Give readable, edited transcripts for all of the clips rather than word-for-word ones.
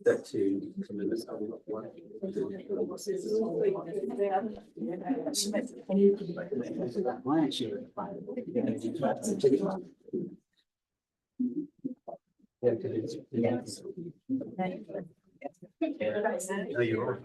That too. No, you're right.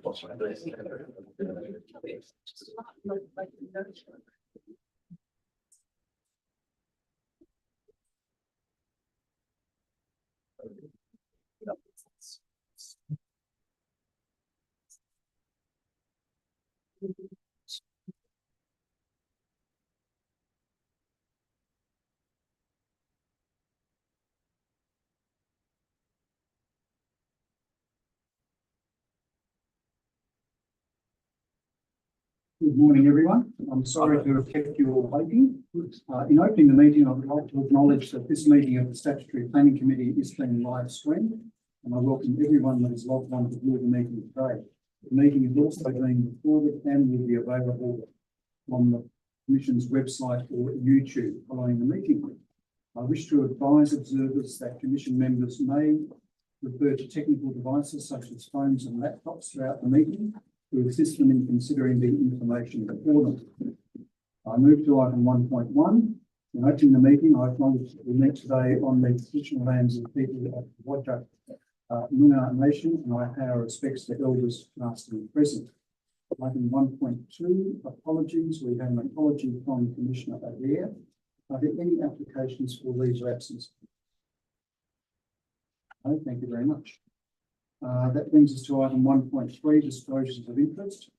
Good morning, everyone. I'm sorry to have kept you all waiting. In opening the meeting, I would like to acknowledge that this meeting of the Statutory Planning Committee is being live streamed, and I welcome everyone that is logged on to view the meeting today. The meeting is also being recorded and will be available on the Commission's website or YouTube following the meeting. I wish to advise observers that Commission members may refer to technical devices such as phones and laptops throughout the meeting to assist them in considering the information before them. I move to item 1.1. In opening the meeting, I acknowledge that we meet today on the traditional lands of the people of the Whadjuk Noongar Nation, and I pay our respects to elders past and present. Item 1.2, apologies. We have an apology from Commissioner Adair. Are there any applications for leave of absence? No, thank you very much. That brings us to item 1.3, disclosures of interest.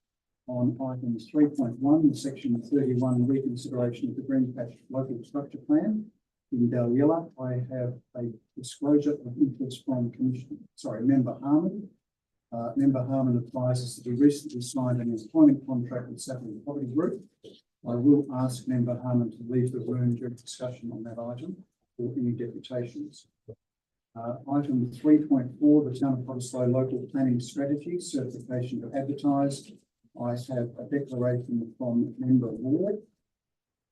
On items 3.1, the section 31, reconsideration of the Green Patch Local Structure Plan in Dalyella, I have a disclosure of interest from Member Harmon. Member Harmon advises that he recently signed an employment contract with Sapling Property Group. I will ask Member Harmon to leave the room during discussion on that item or any deputations. Item 3.4, the Town of Cottesloe Local Planning Strategy, certification to advertise. I have a declaration from Member Ward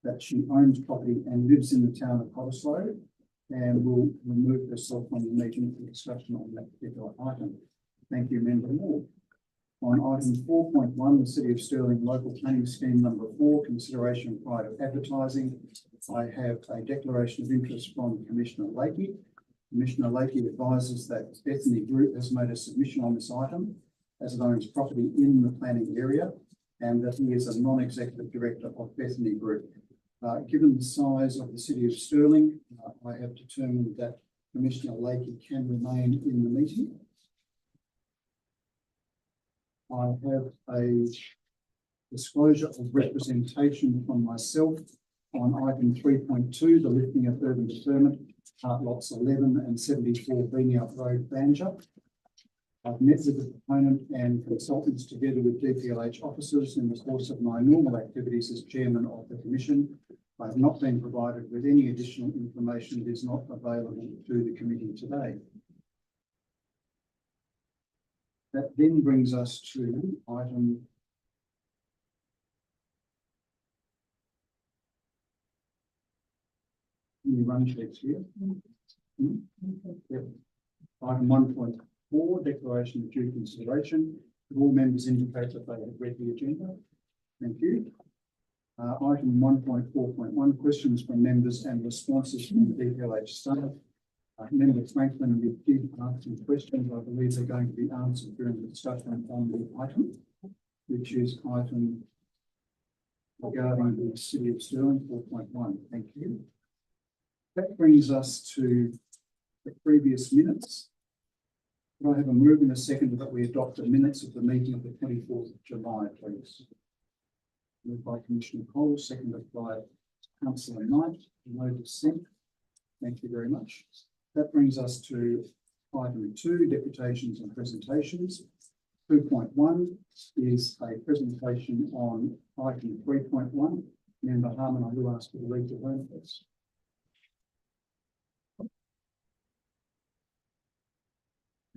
that she owns property and lives in the Town of Cottesloe and will remove herself from the meeting for discussion on that particular item. Thank you, Member Ward. On item 4.1, the City of Stirling Local Planning Scheme number 4, consideration prior to advertising. I have a declaration of interest from Commissioner Lakey. Commissioner Lakey advises that Bethany Group has made a submission on this item as it owns property in the planning area and that he is a non-executive director of Bethany Group. Given the size of the City of Stirling, I have determined that Commissioner Lakey can remain in the meeting. I have a disclosure of representation from myself on item 3.2, the lifting of urban deferment, lots 11 and 74 Beanyard Road, Banja. I've met with the proponent and consultants together with DPLH officers in the course of my normal activities as chairman of the commission. I have not been provided with any additional information that is not available to the committee today. That then brings us to item run checks here. Yep. Item 1.4, declaration of due consideration. All members indicate that they have read the agenda. Thank you. Item 1.4.1, questions from members and responses from the DPLH staff. Member Franklin, you did ask some questions. I believe they're going to be answered during the discussion on the item, which is item regarding the City of Stirling 4.1. Thank you. That brings us to the previous minutes. Can I have a move in a second that we adopt the minutes of the meeting of the 24th of July, please? Moved by Commissioner Cole, seconded by Councillor Knight. No dissent. Thank you very much. That brings us to item 2, deputations and presentations. 2.1 is a presentation on item 3.1. Member Harmon, I will ask you to read the room, please.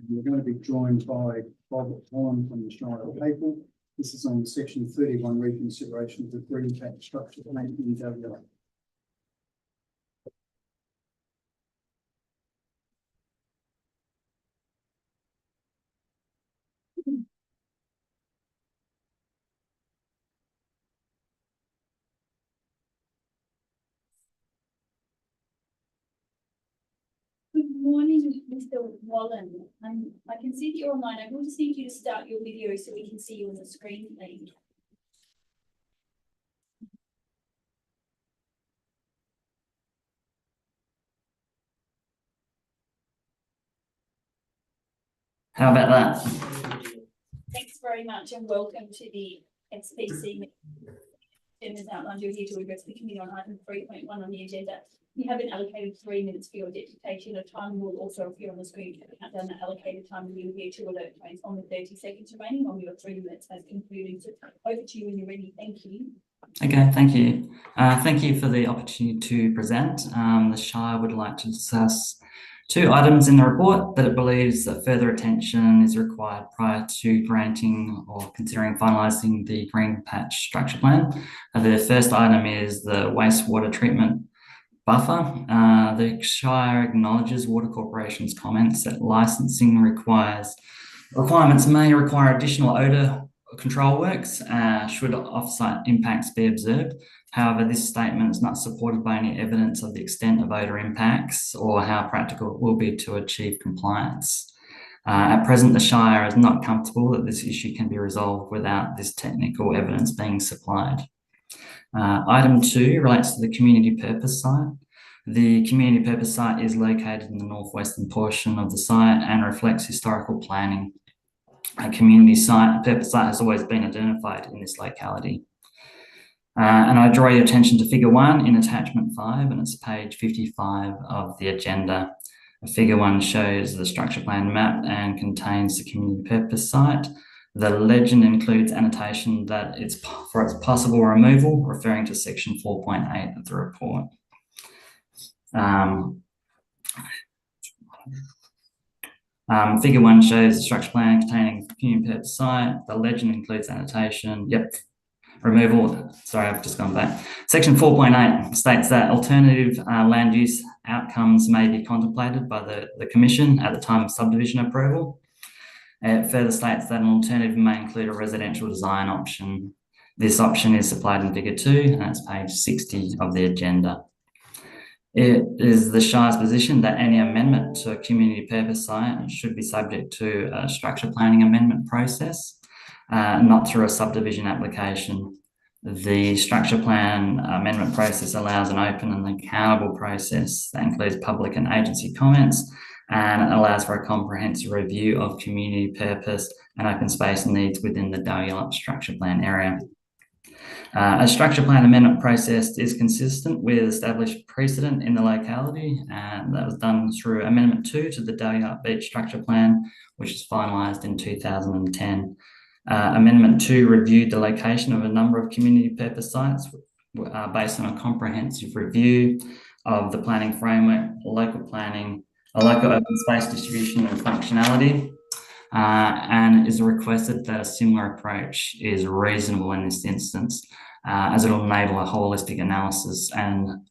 We're going to be joined by Bob Holland from the Shire of April. This is on section 31, reconsideration of the Green Patch Structure Plan in WA. Good morning, Mr. Wallen. I can see that you're online. I will just need you to start your video so we can see you on the screen, please. How about that? Thanks very much and welcome to the SPC meeting. As outlined, you're here to address the committee on item 3.1 on the agenda. You have been allocated 3 minutes for your deputation. A time will also appear on the screen to count down the allocated time, and you'll hear 2 alert tones on the 30 seconds remaining on your 3 minutes has concluded. So over to you when you're ready. Thank you. Okay, thank you. Thank you for the opportunity to present. The Shire would like to discuss 2 items in the report that it believes that further attention is required prior to granting or considering finalising the Green Patch Structure Plan. The first item is the wastewater treatment buffer. The Shire acknowledges Water Corporation's comments that licensing requirements may require additional odour control works should off-site impacts be observed. However, this statement is not supported by any evidence of the extent of odour impacts or how practical it will be to achieve compliance. At present, the Shire is not comfortable that this issue can be resolved without this technical evidence being supplied. Item 2 relates to the community purpose site. The community purpose site is located in the northwestern portion of the site and reflects historical planning. A community purpose site has always been identified in this locality. And I draw your attention to figure 1 in attachment 5, and it's page 55 of the agenda. Figure 1 shows the structure plan map and contains the community purpose site. The legend includes annotation that it's for its possible removal, referring to section 4.8 of the report. Figure 1 shows the structure plan containing the community purpose site. The legend includes annotation. Removal. Sorry, I've just gone back. Section 4.8 states that alternative land use outcomes may be contemplated by the Commission at the time of subdivision approval. It further states that an alternative may include a residential design option. This option is supplied in figure 2, and that's page 60 of the agenda. It is the Shire's position that any amendment to a community purpose site should be subject to a structure planning amendment process, not through a subdivision application. The structure plan amendment process allows an open and accountable process that includes public and agency comments, and allows for a comprehensive review of community purpose and open space needs within the Dalyellup structure plan area. A structure plan amendment process is consistent with established precedent in the locality, and that was done through Amendment 2 to the Dalyellup Beach Structure Plan, which was finalised in 2010. Amendment 2 reviewed the location of a number of community purpose sites based on a comprehensive review of the planning framework, local planning, a local open space distribution and functionality, and is requested that a similar approach is reasonable in this instance, as it will enable a holistic analysis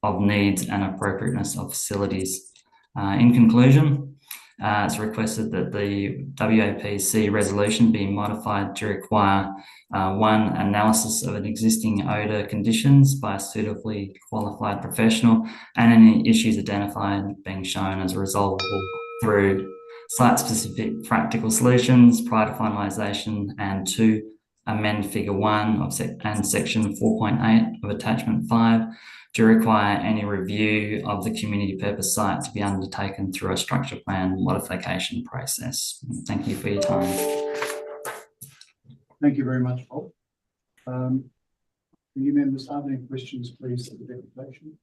of needs and appropriateness of facilities. In conclusion, it's requested that the WAPC resolution be modified to require 1, analysis of an existing odour conditions by a suitably qualified professional, and any issues identified being shown as resolvable through site-specific practical solutions prior to finalisation, and 2, amend figure 1 and section 4.8 of attachment 5 to require any review of the community purpose site to be undertaken through a structure plan modification process. Thank you for your time. Thank you very much, Bob. Can you members have any questions, please, for the deputation?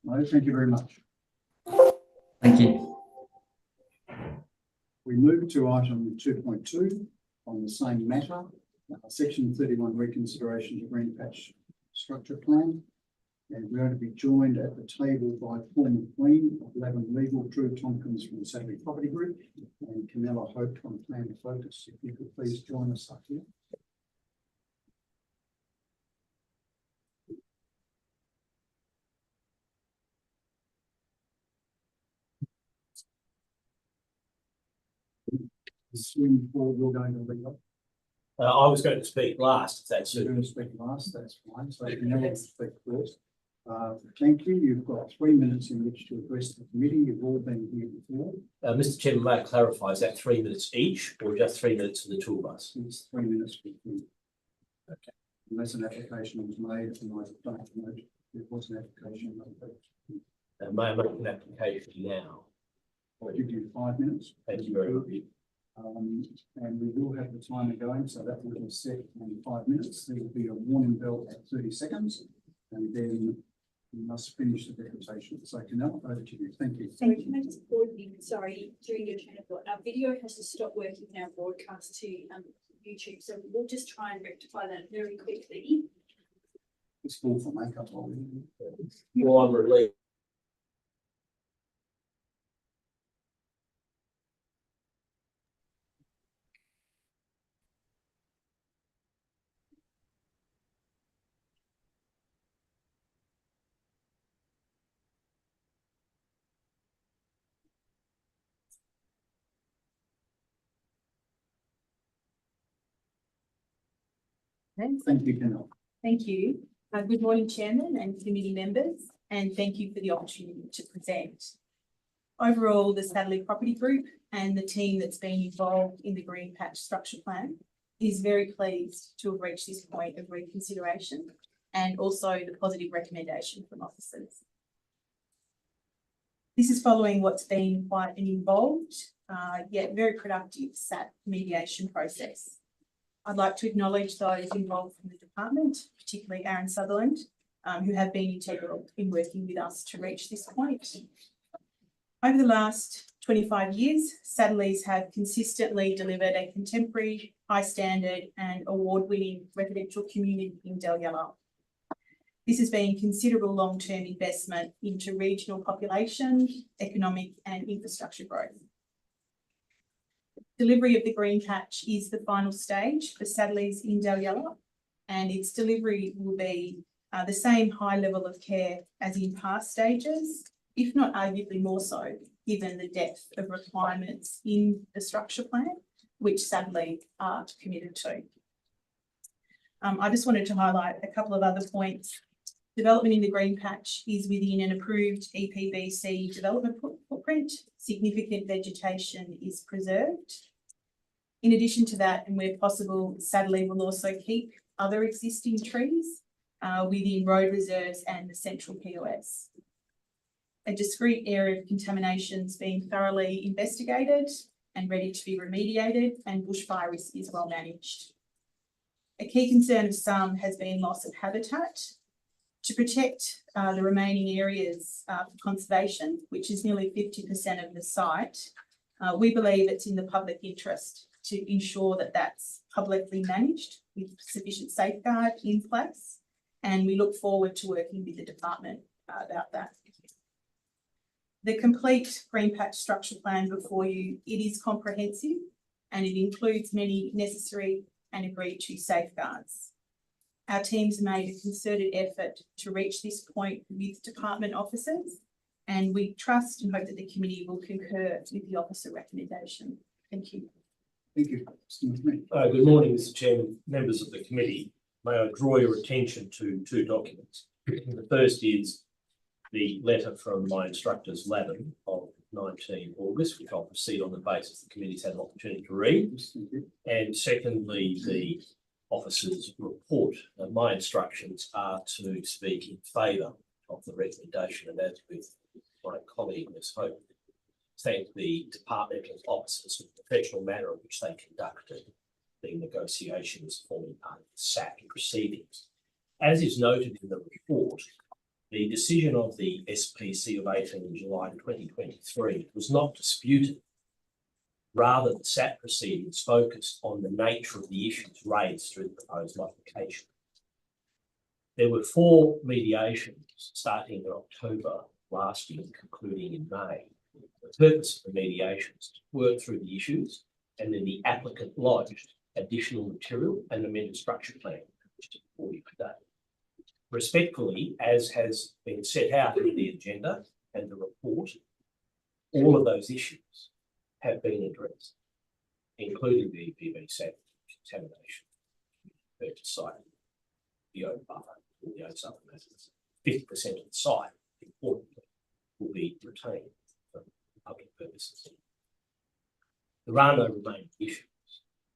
No, thank you very much. Thank you. We move to item 2.2 on the same matter, section 31 reconsideration of Green Patch Structure Plan, and we're going to be joined at the table by Paul McQueen of Lavin Legal, Drew Tompkins from the Saturday Property Group, and Camilla Hope from Plan Focus. If you could please join us up here. Assume Paul, you're going to lead off. I was going to speak last. If that's You're going to speak last, that's fine. So you can never speak first. Thank you. You've got 3 minutes in which to address the committee. You've all been here before. Mr. Chairman, may I clarify, is that 3 minutes each or just 3 minutes for the two of us? It's 3 minutes before. Okay. Unless an application was made, and I don't know if there was an application made. May I make an application now? I'll give you 5 minutes. Thank you very much. And we will have the timer going, so that will be set in 5 minutes. There will be a warning bell at 30 seconds, and then we must finish the declaration. So, Canal, over to you. Thank you. Sorry, can I just pause you? Sorry, during your train of thought, our video has to stop working in our broadcast to YouTube, so we'll just try and rectify that very quickly. It's full for makeup already. Well, I'm relieved. Thank you, Canal. Thank you. Good morning, Chairman and committee members, and thank you for the opportunity to present. Overall, the Satellite Property Group and the team that's been involved in the Green Patch Structure Plan is very pleased to have reached this point of reconsideration and also the positive recommendation from officers. This is following what's been quite an involved yet very productive SAT mediation process. I'd like to acknowledge those involved from the department, particularly Aaron Sutherland, who have been integral in working with us to reach this point. Over the last 25 years, Saddleys have consistently delivered a contemporary, high standard and award-winning residential community in Dalyella. This has been considerable long-term investment into regional population, economic and infrastructure growth. Delivery of the Green Patch is the final stage for Saddleys in Dalyella, and its delivery will be the same high level of care as in past stages, if not arguably more so, given the depth of requirements in the structure plan, which Saddleys are committed to. I just wanted to highlight a couple of other points. Development in the Green Patch is within an approved EPBC development footprint. Significant vegetation is preserved. In addition to that, and where possible, Saddleys will also keep other existing trees within road reserves and the central POS. A discrete area of contamination is being thoroughly investigated and ready to be remediated, and bushfire risk is well managed. A key concern of some has been loss of habitat. To protect the remaining areas for conservation, which is nearly 50% of the site, we believe it's in the public interest to ensure that that's publicly managed with sufficient safeguard in place, and we look forward to working with the department about that. The complete Green Patch structure plan before you, it is comprehensive and it includes many necessary and agreed to safeguards. Our teams made a concerted effort to reach this point with department officers, and we trust and hope that the committee will concur with the officer recommendation. Thank you. Thank you. Good morning, Mr. Chairman, members of the committee. May I draw your attention to two documents. The first is the letter from my instructors, Lavin, of 19 August, which I'll proceed on the basis the committee's had an opportunity to read. And secondly, the officer's report. My instructions are to speak in favour of the recommendation, and as with my colleague, Ms. Hope, thank the departmental officers for the professional manner in which they conducted the negotiations forming part of the SAT proceedings. As is noted in the report, the decision of the SPC of 18 July 2023 was not disputed. Rather, the SAT proceedings focused on the nature of the issues raised through the proposed modification. There were 4 mediations starting in October last year and concluding in May. The purpose of the mediations to work through the issues, and then the applicant lodged additional material and amended structure plan, which is before you today. Respectfully, as has been set out in the agenda and the report, all of those issues have been addressed, including the EPBC contamination, purchase site, the O buffer, all the other matters. 50% of the site, importantly, will be retained for public purposes. There are no remaining issues,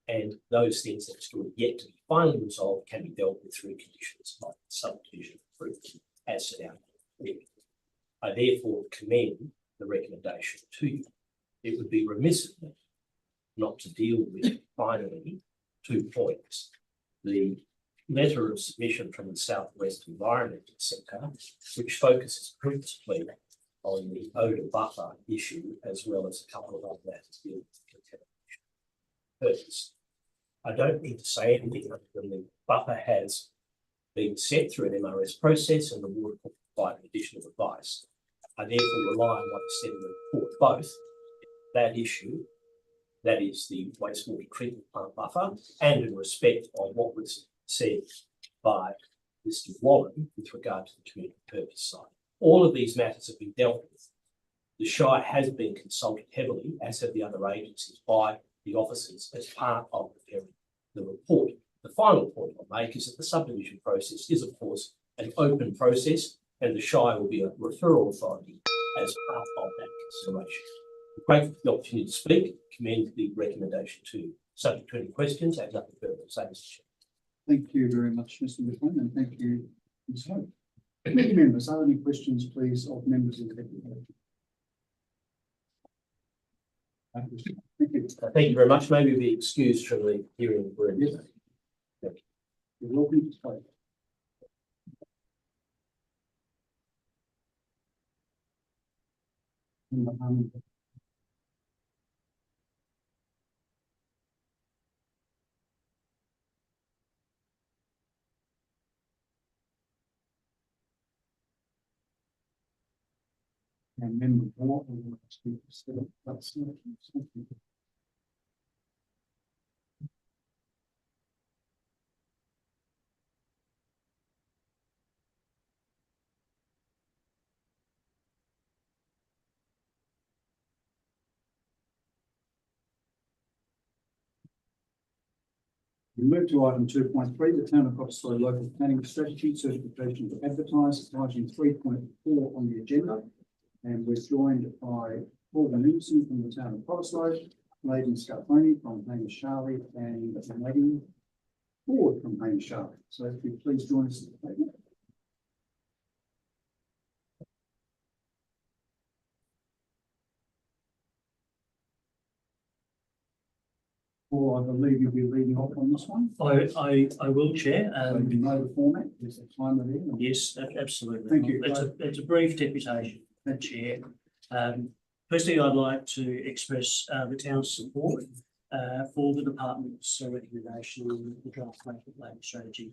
and those things that are still yet to be finally resolved can be dealt with through conditions like subdivision approval, as set out. I therefore commend the recommendation to you. It would be remiss of me not to deal with finally 2 points. The letter of submission from the Southwest Environmental Centre, which focuses principally on the odour buffer issue, as well as a couple of other matters dealing with contamination purpose. I don't need to say anything other than the buffer has been set through an MRS process and the water will provide additional advice. I therefore rely on what is said in the report, both that issue, that is the wastewater treatment plant buffer, and in respect of what was said by Mr. Wallen with regard to the community purpose side. All of these matters have been dealt with. The Shire has been consulted heavily, as have the other agencies, by the officers as part of preparing the report. The final point I'll make is that the subdivision process is, of course, an open process, and the Shire will be a referral authority as part of that consideration. I'm grateful for the opportunity to speak, commend the recommendation to you. Subject to any questions, I have nothing further to say, Mr. Chair. Thank you very much, Mr. McLean, and thank you, Ms. Hope. Committee members, are there any questions, please, of members of the committee? Thank you. Thank you very much. Maybe be excused from the hearing of the room. Yes. You're welcome to speak. And member Watt will want to speak. That's not. We move to item 2.3, the Town of Cottesloe Local Planning Strategy Certification to Advertise, item 3.4 on the agenda. And we're joined by Paul Newson from the Town of Cottesloe, Lady Scarponi from Hamish Charlie, and Lady Ford from Hamish Charlie. So if you please join us at the table. Or I believe you'll be leading off on this one. I will, Chair. So you know the format, there's a timer there. Yes, absolutely. Thank you. It's a brief deputation, Chair. Firstly, I'd like to express the town's support for the department's recommendation on the draft local planning strategy.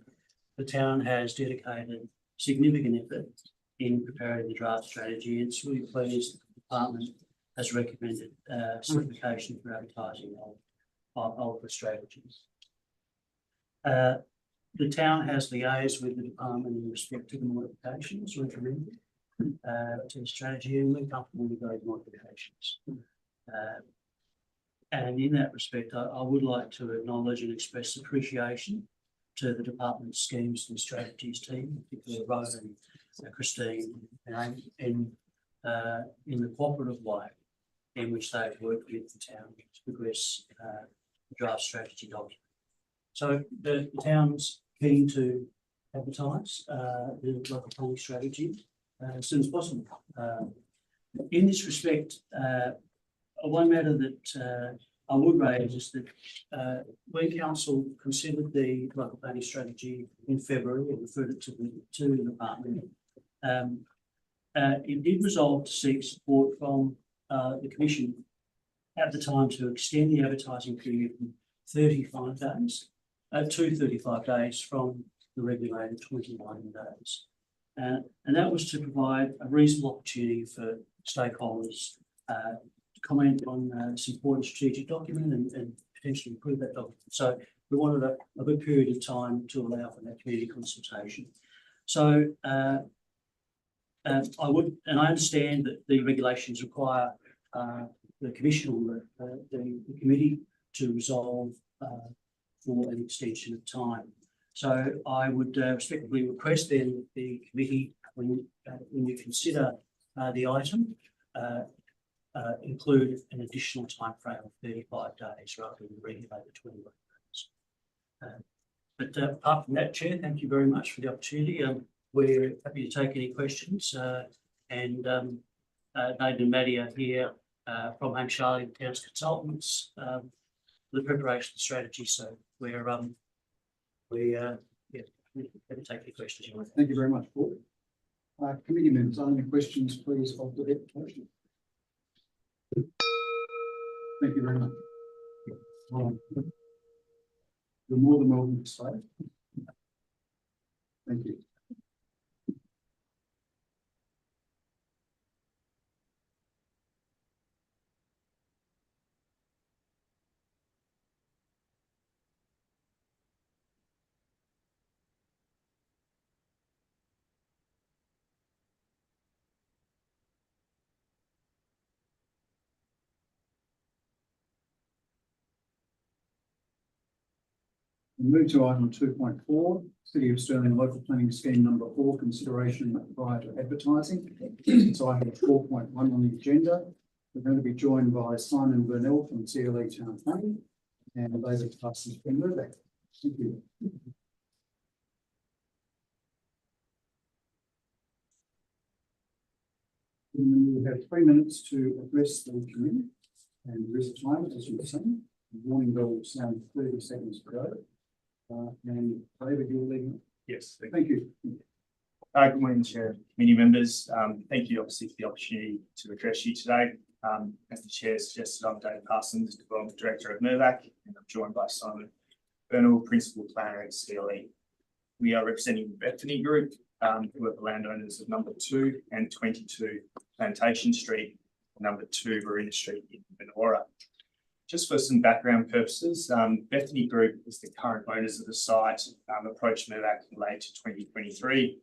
The town has dedicated significant effort in preparing the draft strategy. It's really pleased that the department has recommended certification for advertising of the strategies. The town has liaised with the department in respect to the modifications recommended to the strategy, and we're comfortable with those modifications. And in that respect, I would like to acknowledge and express appreciation to the department's schemes and strategies team, particularly Rose and Christine, and in the cooperative way in which they've worked with the town to progress the draft strategy document. So the town's keen to advertise the local planning strategy as soon as possible. In this respect, one matter that I would raise is that when council considered the local planning strategy in February and referred it to the department, it did resolve to seek support from the Commission at the time to extend the advertising period from 35 days to 35 days from the regulated 21 days. And that was to provide a reasonable opportunity for stakeholders to comment on this important strategic document and potentially improve that document. So we wanted a good period of time to allow for that community consultation. So I understand that the regulations require the Commission or the committee to resolve for an extension of time. So I would respectfully request then the committee when you consider the item, include an additional timeframe of 35 days rather than the regulated 21 days. But apart from that, Chair, thank you very much for the opportunity. We're happy to take any questions, and Nathan and Maddie are here from Home Charlie and Towns Consultants for the preparation of the strategy. So we're yeah, happy to take any questions you want. Thank you very much, Paul. Committee members, are there any questions, please, of the deputation? Thank you very much. You're more than welcome to stay. Thank you. We move to item 2.4, City of Stirling Local Planning Scheme number 4, consideration prior to advertising. It's item 4.1 on the agenda. We're going to be joined by Simon Burnell from CLE Town Planning and David Parsons from Mirvac. Thank you. We have 3 minutes to address the committee, and there is a timer, as you've seen. The warning bell will sound 30 seconds to go. And David, you're leading. Yes. Thank you. Good morning, Chair, committee members. Thank you, obviously, for the opportunity to address you today. As the Chair suggested, I'm David Parsons, Development Director at Mirvac, and I'm joined by Simon Burnell, Principal Planner at CLE. We are representing the Bethany Group, who are the landowners of number 2 and 22 Plantation Street, number 2 Verena Street in Benora. Just for some background purposes, Bethany Group is the current owners of the site, approached Mirvac in late 2023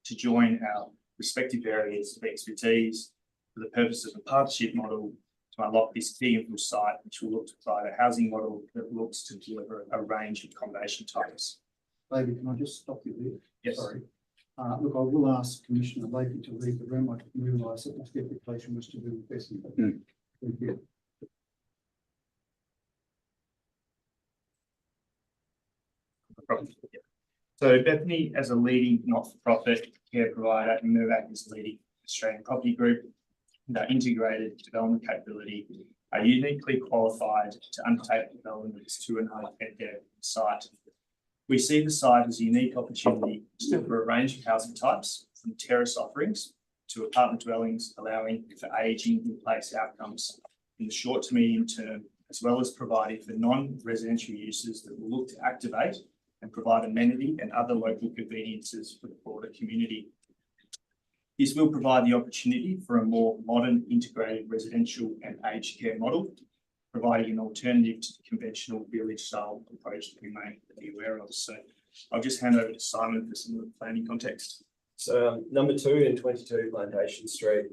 to join our respective areas of expertise for the purpose of a partnership model to unlock this key infill site, which will look to provide a housing model that looks to deliver a range of accommodation types. David, can I just stop you there? Yes. Sorry. Look, I will ask Commissioner Lakey to leave the room. I didn't realise that this deputation was to do with Bethany. Thank you. So Bethany, as a leading not-for-profit care provider, and Mirvac is a leading Australian property group, and our integrated development capability are uniquely qualified to undertake the development of this 2.5 hectare site. We see the site as a unique opportunity to deliver a range of housing types, from terrace offerings to apartment dwellings, allowing for ageing in place outcomes in the short to medium term, as well as providing for non-residential uses that will look to activate and provide amenity and other local conveniences for the broader community. This will provide the opportunity for a more modern integrated residential and aged care model, providing an alternative to the conventional village style approach that we may be aware of. So I'll just hand over to Simon for some of the planning context. So number 2 and 22 Plantation Street,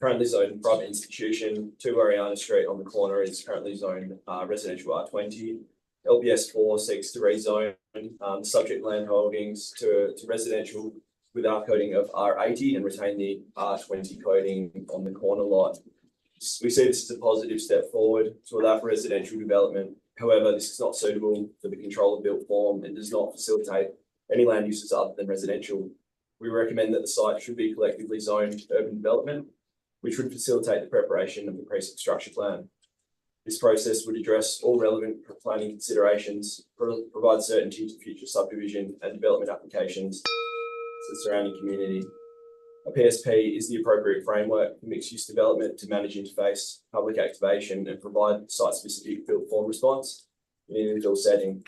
currently zoned private institution. 2 Ariana Street on the corner is currently zoned residential R20. LPS 4 seeks to rezone subject land holdings to residential with our coding of R80 and retain the R20 coding on the corner lot. We see this as a positive step forward to allow for residential development. However, this is not suitable for the control of built form and does not facilitate any land uses other than residential. We recommend that the site should be collectively zoned urban development, which would facilitate the preparation of the precinct structure plan. This process would address all relevant planning considerations, provide certainty to future subdivision and development applications to the surrounding community. A PSP is the appropriate framework for mixed-use development to manage interface, public activation, and provide site-specific built form response in an infill setting.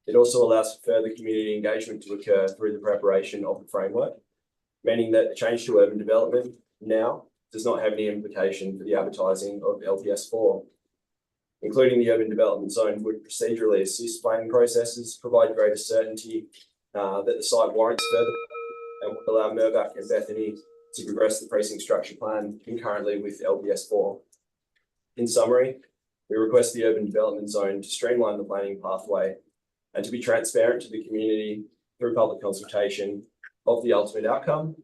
It also allows for further community engagement to occur through the preparation of the framework, meaning that the change to urban development now does not have any implication for the advertising of LPS 4. Including the urban development zone would procedurally assist planning processes, provide greater certainty that the site warrants further, and would allow Mirvac and Bethany to progress the precinct structure plan concurrently with LPS 4. In summary, we request the urban development zone to streamline the planning pathway and to be transparent to the community through public consultation, of the ultimate outcome,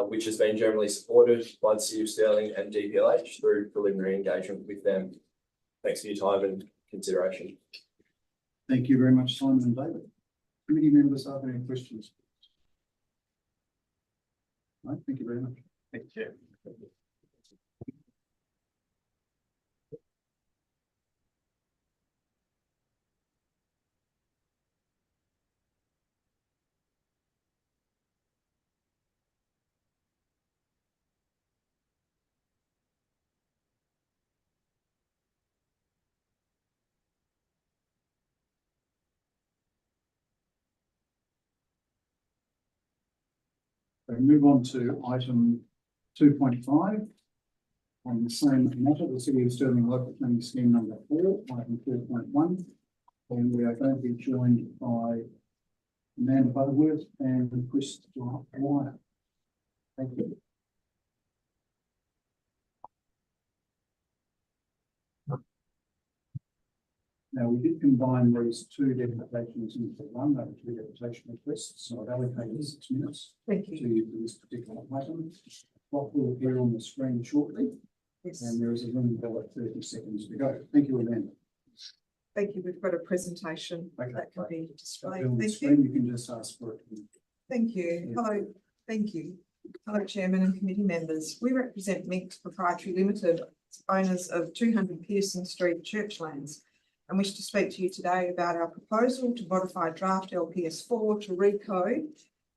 which has been generally supported by the City of Stirling and DPLH through preliminary engagement with them. Thanks for your time and consideration. Thank you very much, Simon and David. Committee members, are there any questions? No, thank you very much. Thank you. We move on to item 2.5. On the same matter, the City of Stirling Local Planning Scheme number 4, item 4.1. And we are going to be joined by Amanda Butterworth and Chris Dwyer. Thank you. Now, we did combine these two deputations into one, those two deputation requests, so I've allocated 6 minutes Thank to you. you for this particular item. What will appear on the screen shortly, Yes. and there is a room bell at 30 seconds to go. Thank you, Amanda. Thank you. We've got a presentation Okay, that can be displayed. On the Thank screen, you. you can just ask for it. Thank you. Hello. Thank you. Hello, Chairman and committee members. We represent Minx Proprietary Limited, owners of 200 Pearson Street Churchlands, and wish to speak to you today about our proposal to modify draft LPS 4 to recode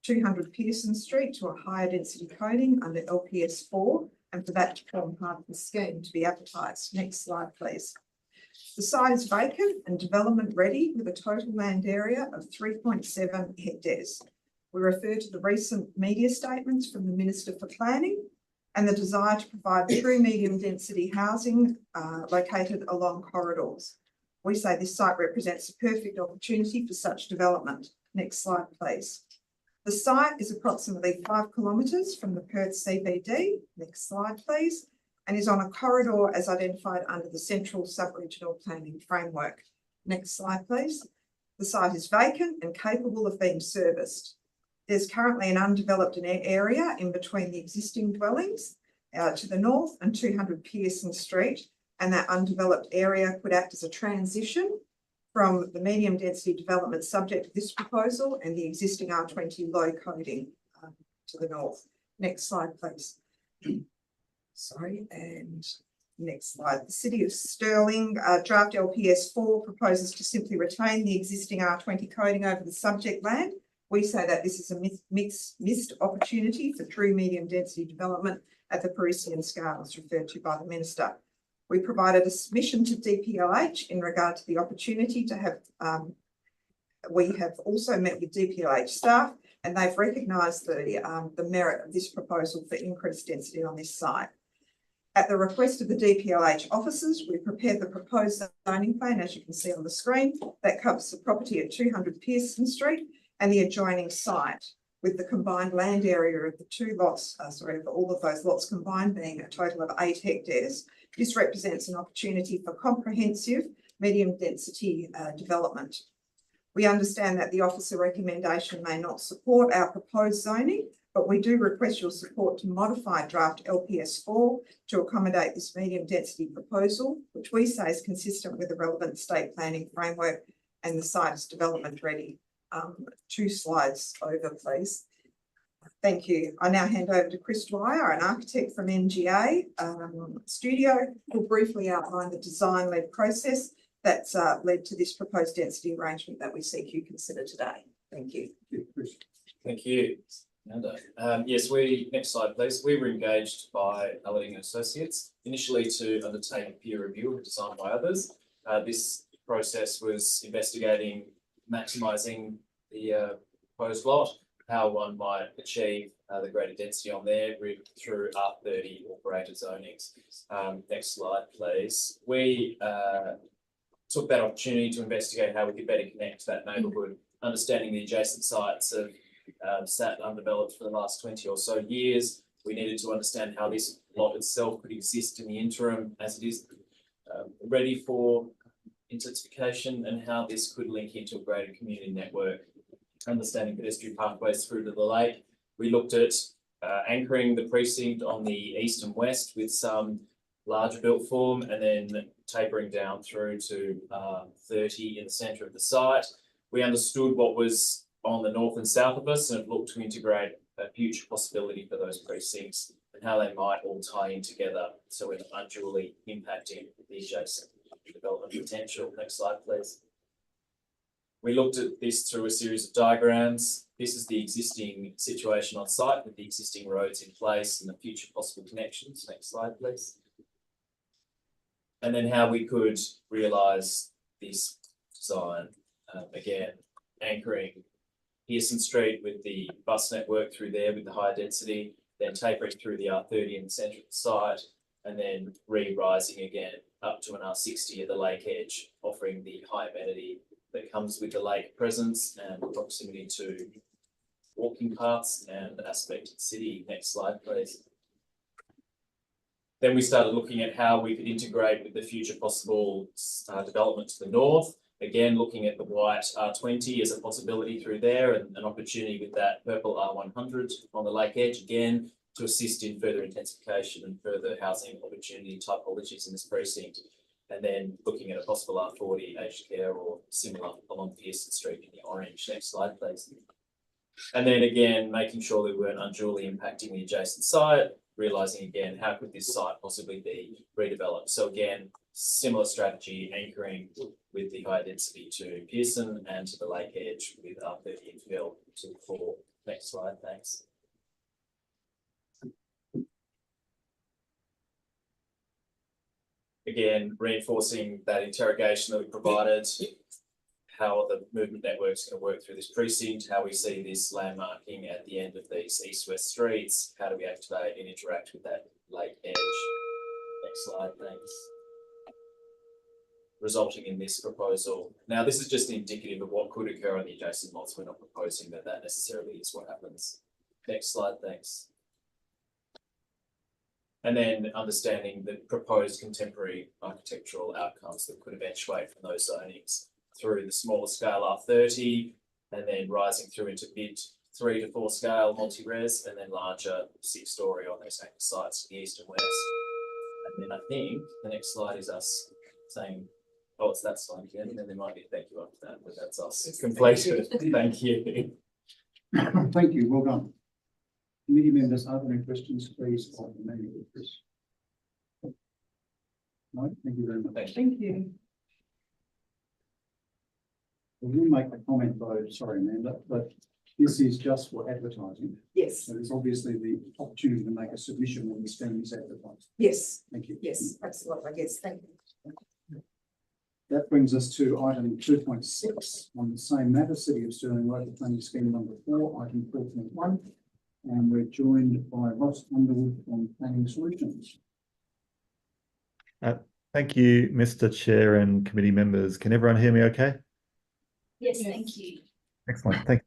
200 Pearson Street to a higher density coding under LPS 4, and for that to form part of the scheme to be advertised. Next slide, please. The site is vacant and development ready with a total land area of 3.7 hectares. We refer to the recent media statements from the Minister for Planning and the desire to provide true medium density housing located along corridors. We say this site represents a perfect opportunity for such development. Next slide, please. The site is approximately 5 kilometres from the Perth CBD. Next slide, please. And is on a corridor as identified under the Central Sub-Regional Planning Framework. Next slide, please. The site is vacant and capable of being serviced. There's currently an undeveloped area in between the existing dwellings to the north and 200 Pearson Street, and that undeveloped area could act as a transition from the medium density development subject to this proposal and the existing R20 low coding to the north. Next slide, please. Sorry, and next slide. The City of Stirling draft LPS 4 proposes to simply retain the existing R20 coding over the subject land. We say that this is a missed opportunity for true medium density development at the Parisian scale as referred to by the Minister. We provided a submission to DPLH in regard to the opportunity to have, we have also met with DPLH staff and they've recognised the merit of this proposal for increased density on this site. At the request of the DPLH officers, we prepared the proposed zoning plan, as you can see on the screen, that covers the property at 200 Pearson Street and the adjoining site, with the combined land area of the two lots, of all of those lots combined being a total of 8 hectares. This represents an opportunity for comprehensive medium density development. We understand that the officer recommendation may not support our proposed zoning, but we do request your support to modify draft LPS 4 to accommodate this medium density proposal, which we say is consistent with the relevant state planning framework and the site is development ready. 2 slides over, please. Thank you. I now hand over to Chris Dwyer, an architect from NGA Studio, who will briefly outline the design-led process that's led to this proposed density arrangement that we seek you consider today. Thank you. Thank you. Yes, next slide, please. We were engaged by Alling Associates initially to undertake a peer review of a design by others. This process was investigating maximising the proposed lot, how one might achieve the greater density on there through R30 operated zonings. Next slide, please. We took that opportunity to investigate how we could better connect that neighbourhood, understanding the adjacent sites have sat undeveloped for the last 20 or so years. We needed to understand how this lot itself could exist in the interim as it is ready for intensification and how this could link into a greater community network. Understanding pedestrian pathways through to the lake. We looked at anchoring the precinct on the east and west with some larger built form, and then tapering down through to 30 in the centre of the site. We understood what was on the north and south of us, and have looked to integrate a future possibility for those precincts and how they might all tie in together, so we're not unduly impacting the adjacent development potential. Next slide, please. We looked at this through a series of diagrams. This is the existing situation on site with the existing roads in place and the future possible connections. Next slide, please. And then how we could realise this design, again, anchoring Pearson Street with the bus network through there with the high density, then tapering through the R30 in the centre of the site, and then re-rising again up to an R60 at the lake edge, offering the high amenity that comes with the lake presence and proximity to walking paths and aspect of the city. Next slide, please. Then we started looking at how we could integrate with the future possible development to the north. Again, looking at the white R20 as a possibility through there, and an opportunity with that purple R100 on the lake edge, again, to assist in further intensification and further housing opportunity typologies in this precinct. And then looking at a possible R40 aged care or similar along Pearson Street in the orange. Next slide, please. And then again, making sure that we weren't unduly impacting the adjacent site, realising again, how could this site possibly be redeveloped? So again, similar strategy, anchoring with the high density to Pearson and to the lake edge with R30 infill to the fore. Next slide, thanks. Again, reinforcing that interrogation that we provided, how the movement network is going to work through this precinct, how we see this landmarking at the end of these east-west streets, how do we activate and interact with that lake edge. Next slide, thanks. Resulting in this proposal. Now, this is just indicative of what could occur on the adjacent lots. We're not proposing that that necessarily is what happens. Next slide, thanks. And then understanding the proposed contemporary architectural outcomes that could eventuate from those zonings through the smaller scale R30, and then rising through into mid 3 to 4 scale multi-res, and then larger 6-storey on those anchor sites to the east and west. And then I think the next slide is us saying, oh, it's that slide again, and then there might be a thank you after that, but that's us completed. Thank you. Thank you, well done. Committee members, are there any questions, please, on the manual of this? No, thank you very much. Thank you. We'll make a comment though, sorry, Amanda, but this is just for advertising. Yes, So there's obviously the opportunity to make a submission when the scheme is advertised. yes, Thank you. yes, absolutely, yes, thank you. That brings us to item 2.6 on the same matter, City of Stirling Local Planning Scheme number 4, item 4.1. And we're joined by Ross Underwood from Planning Solutions. Thank you, Mr. Chair and committee members. Can everyone hear me okay? Yes, thank you. Excellent, thank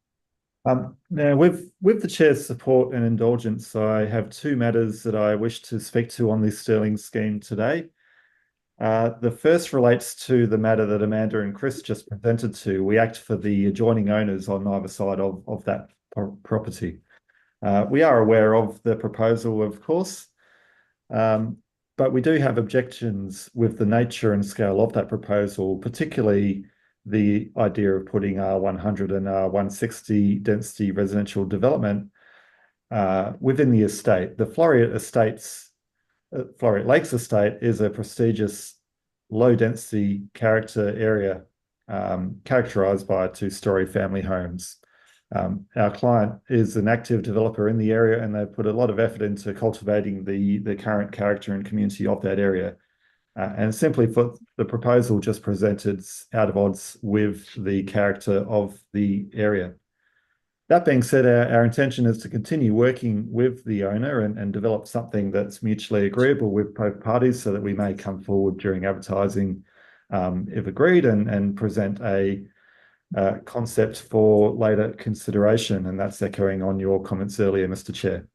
you. Now, with the Chair's support and indulgence, I have 2 matters that I wish to speak to on this Stirling scheme today. The first relates to the matter that Amanda and Chris just presented to. We act for the adjoining owners on either side of that property. We are aware of the proposal, of course, but we do have objections with the nature and scale of that proposal, particularly the idea of putting R100 and R160 density residential development within the estate. The Floreat Lakes Estate is a prestigious low-density character area characterised by 2-storey family homes. Our client is an active developer in the area, and they've put a lot of effort into cultivating the current character and community of that area. And simply put, the proposal just presented out of odds with the character of the area. That being said, our intention is to continue working with the owner and develop something that's mutually agreeable with both parties, so that we may come forward during advertising, if agreed, and present a concept for later consideration, and that's echoing on your comments earlier, Mr. Chair.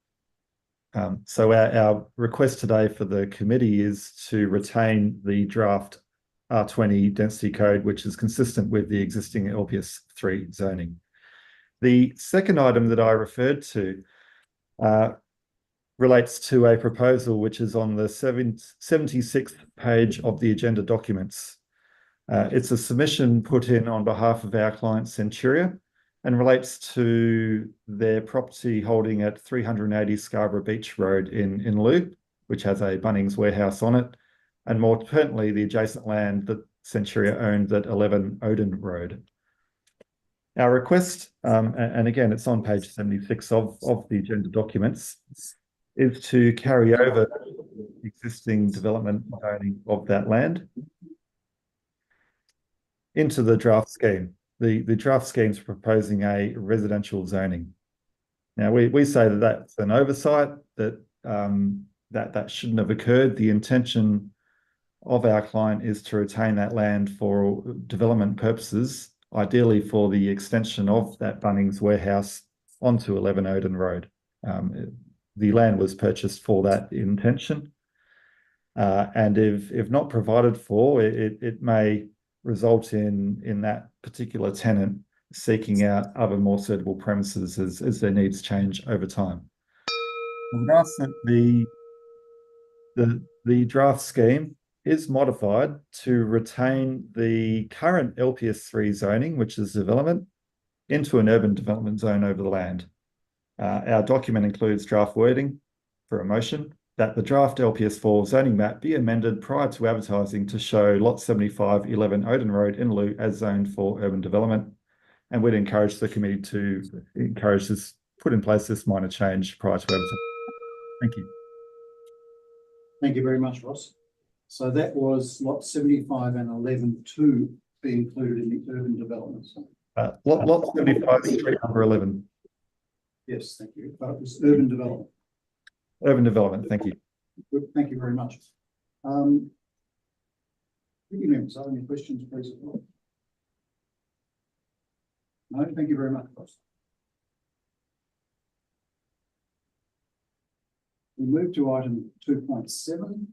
So our request today for the committee is to retain the draft R20 density code, which is consistent with the existing LPS 3 zoning. The second item that I referred to relates to a proposal which is on the 76th page of the agenda documents. It's a submission put in on behalf of our client Centuria and relates to their property holding at 380 Scarborough Beach Road in Loo, which has a Bunnings warehouse on it, and more pertinently, the adjacent land that Centuria owned at 11 Odin Road. Our request, and again, it's on page 76 of the agenda documents, is to carry over existing development zoning of that land into the draft scheme. The draft scheme is proposing a residential zoning. Now, we say that that's an oversight, that that shouldn't have occurred. The intention of our client is to retain that land for development purposes, ideally for the extension of that Bunnings warehouse onto 11 Odin Road. The land was purchased for that intention. And if not provided for, it may result in that particular tenant seeking out other more suitable premises as their needs change over time. I would ask that the draft scheme is modified to retain the current LPS 3 zoning, which is development, into an urban development zone over the land. Our document includes draft wording for a motion that the draft LPS 4 zoning map be amended prior to advertising to show lot 75, 11 Odin Road in Loo as zoned for urban development. And we'd encourage the committee to put in place this minor change prior to advertising. Thank you. Thank you very much, Ross. So that was lot 75 and 11 to be included in the urban development zone. Lot 75, street number 11. Yes, thank you. But it was urban development. Urban development, thank you. Good, thank you very much. Committee members, are there any questions, please? No, thank you very much, Ross. We move to item 2.7,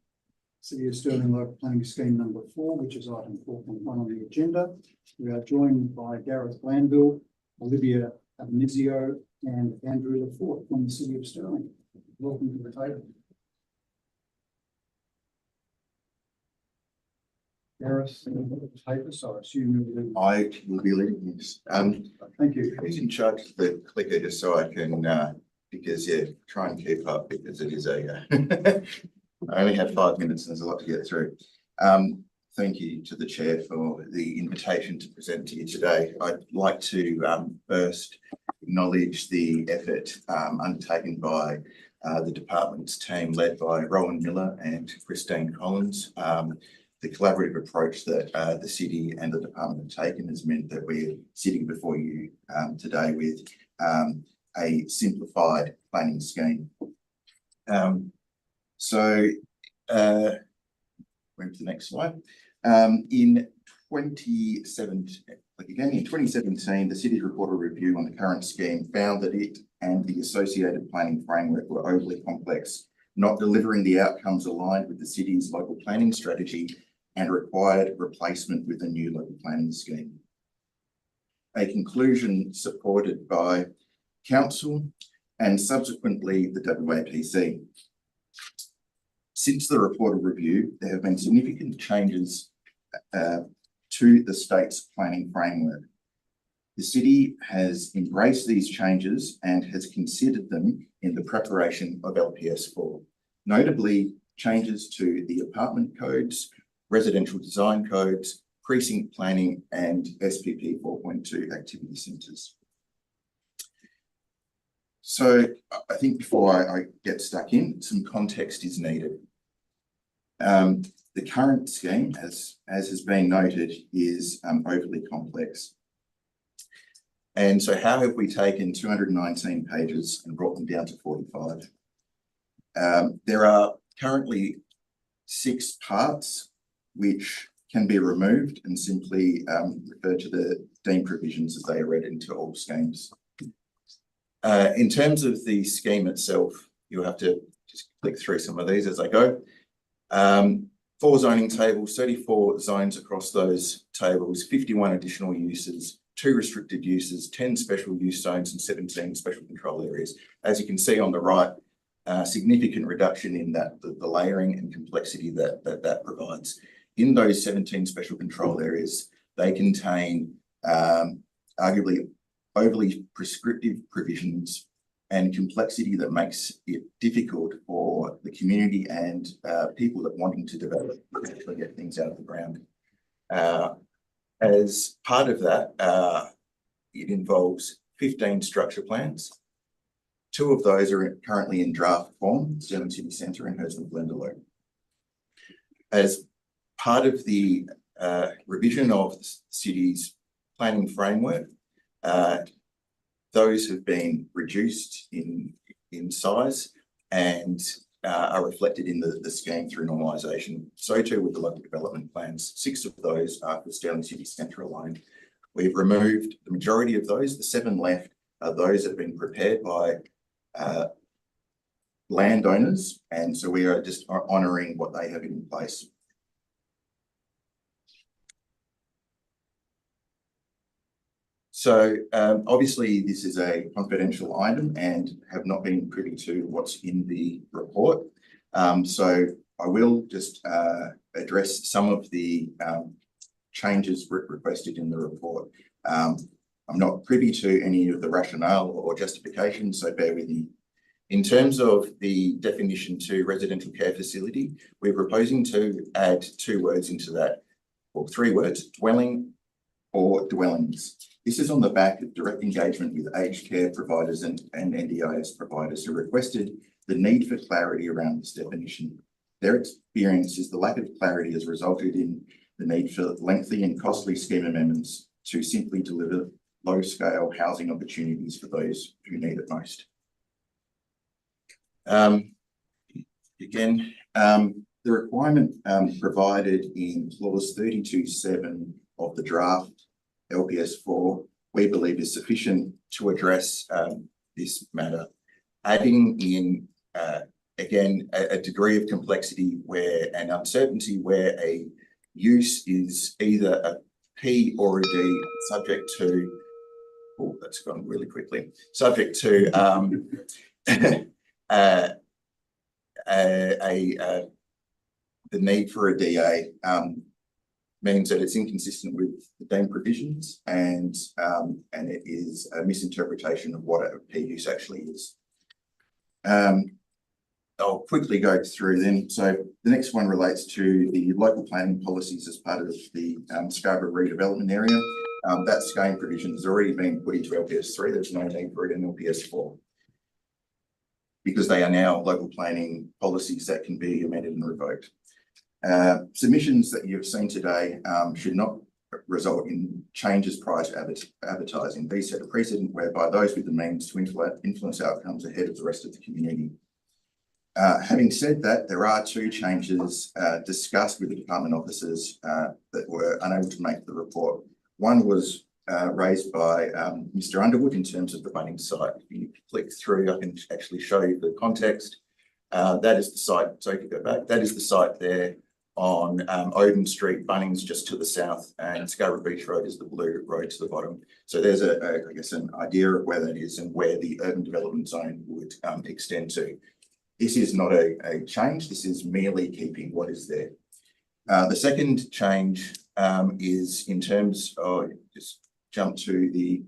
City of Stirling Local Planning Scheme number 4, which is item 4.1 on the agenda. We are joined by Gareth Glanville, Olivia Abnizio, and Andrew Lafort from the City of Stirling. Welcome to the table. Gareth, the paper, so I assume you'll I will be leading this. Thank you. Who's in charge of the clicker, just so I can, because try and keep up, because it is a, I only have 5 minutes and there's a lot to get through. Thank you to the chair for the invitation to present to you today. I'd like to first acknowledge the effort undertaken by the department's team led by Rowan Miller and Christine Collins. The collaborative approach that the city and the department have taken has meant that we're sitting before you today with a simplified planning scheme. So, move to the next slide. In 2017, the city's report of review on the current scheme found that it and the associated planning framework were overly complex, not delivering the outcomes aligned with the city's local planning strategy and required replacement with a new local planning scheme. A conclusion supported by council and subsequently the WAPC. Since the report of review, there have been significant changes to the state's planning framework. The city has embraced these changes and has considered them in the preparation of LPS 4, notably changes to the apartment codes, residential design codes, precinct planning, and SPP 4.2 activity centres. So I think before I get stuck in, some context is needed. The current scheme, as has been noted, is overly complex. And so how have we taken 219 pages and brought them down to 45? There are currently 6 parts which can be removed and simply refer to the deemed provisions as they are read into all schemes. In terms of the scheme itself, you'll have to just click through some of these as I go. 4 zoning tables, 34 zones across those tables, 51 additional uses, 2 restricted uses, 10 special use zones and 17 special control areas. As you can see on the right, significant reduction in the layering and complexity that provides. In those 17 special control areas, they contain arguably overly prescriptive provisions and complexity that makes it difficult for the community and people that wanting to develop to actually get things out of the ground. As part of that, it involves 15 structure plans. 2 of those are currently in draft form, Stirling City Centre and Hurston Glendalough. As part of the revision of the city's planning framework, those have been reduced in size and are reflected in the scheme through normalisation. So too with the local development plans. 6 of those are for Stirling City Centre alone. We've removed the majority of those. The 7 left are those that have been prepared by landowners, and so we are just honouring what they have in place. So obviously this is a confidential item and have not been privy to what's in the report. So I will just address some of the changes requested in the report. I'm not privy to any of the rationale or justification, so bear with me. In terms of the definition to residential care facility, we're proposing to add 2 words into that, or 3 words, dwelling or dwellings. This is on the back of direct engagement with aged care providers and NDIS providers who requested the need for clarity around this definition. Their experience is the lack of clarity has resulted in the need for lengthy and costly scheme amendments to simply deliver low-scale housing opportunities for those who need it most. The requirement provided in clause 32.7 of the draft LPS 4, we believe is sufficient to address this matter. Adding in, again, a degree of complexity where an uncertainty where a use is either a P or a D subject to, oh, that's gone really quickly, subject to the need for a DA means that it's inconsistent with the deemed provisions and it is a misinterpretation of what a P use actually is. I'll quickly go through them. So the next one relates to the local planning policies as part of the Scarborough redevelopment area. That scheme provision has already been put into LPS 3. There's no need for it in LPS 4 because they are now local planning policies that can be amended and revoked. Submissions that you've seen today should not result in changes prior to advertising. These set a precedent whereby those with the means to influence outcomes ahead of the rest of the community. Having said that, there are 2 changes discussed with the department officers that were unable to make the report. One was raised by Mr. Underwood in terms of the Bunnings site. If you click through, I can actually show you the context. That is the site, so if you go back, that is the site there on Oden Street, Bunnings just to the south, and Scarborough Beach Road is the blue road to the bottom. So there's I guess an idea of where that is and where the urban development zone would extend to. This is not a change, this is merely keeping what is there. The second change is in terms of, just jump to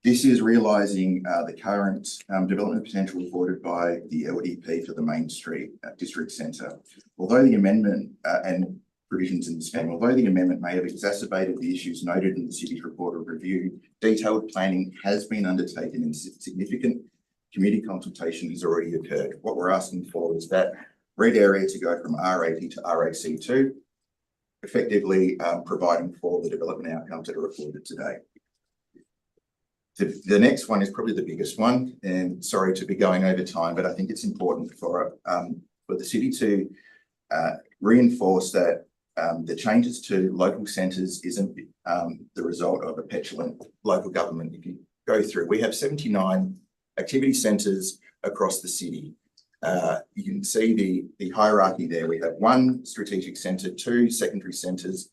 this is realising the current development potential afforded by the LDP for the Main Street District Centre. Although the amendment and provisions in the scheme, although the amendment may have exacerbated the issues noted in the city's report of review, detailed planning has been undertaken and significant community consultation has already occurred. What we're asking for is that red area to go from R80 to RAC2, effectively providing for the development outcomes that are afforded today. The next one is probably the biggest one, and sorry to be going over time, but I think it's important for the city to reinforce that the changes to local centres isn't the result of a petulant local government. If you go through, we have 79 activity centres across the city. You can see the hierarchy there. We have 1 strategic centre, 2 secondary centres,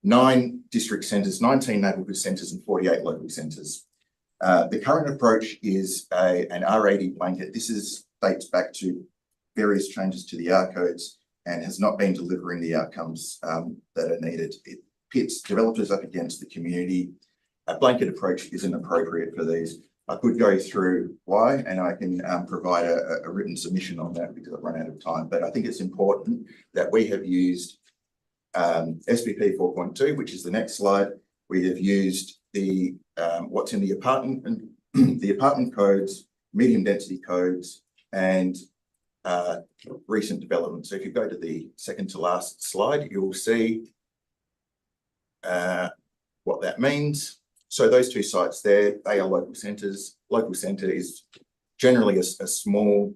9 district centres, 19 neighbourhood centres and 48 local centres. The current approach is an R80 blanket. This dates back to various changes to the R codes and has not been delivering the outcomes that are needed. It pits developers up against the community. A blanket approach isn't appropriate for these. I could go through why, and I can provide a written submission on that because I've run out of time. But I think it's important that we have used SPP 4.2, which is the next slide. We have used the what's in the apartment and the apartment codes, medium density codes, and recent development. So if you go to the second to last slide, you will see what that means. So those 2 sites there, they are local centres. Local centre is generally a small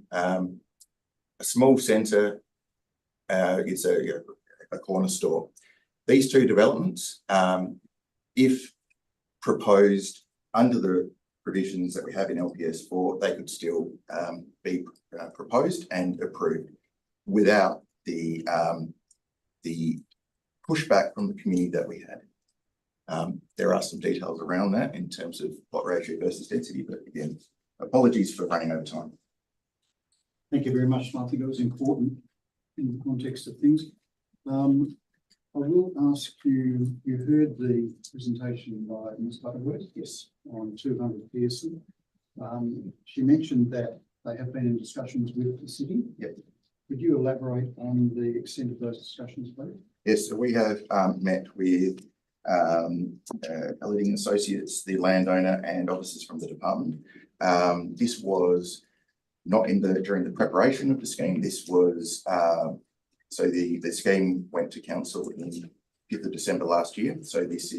centre. It's a corner store. These 2 developments, if proposed under the provisions that we have in LPS 4, they could still be proposed and approved without the pushback from the community that we had. There are some details around that in terms of plot ratio versus density, but again, apologies for running over time. Thank you very much. I think it was important in the context of things. I will ask you, you heard the presentation by Ms. Butterworth, yes, on 200 Pearson. She mentioned that they have been in discussions with the city. Yep. Could you elaborate on the extent of those discussions, please? Yes, so we have met with Eliding Associates, the landowner, and officers from the department. This was not during the preparation of the scheme. This was so the scheme went to council in 5th of December last year. So this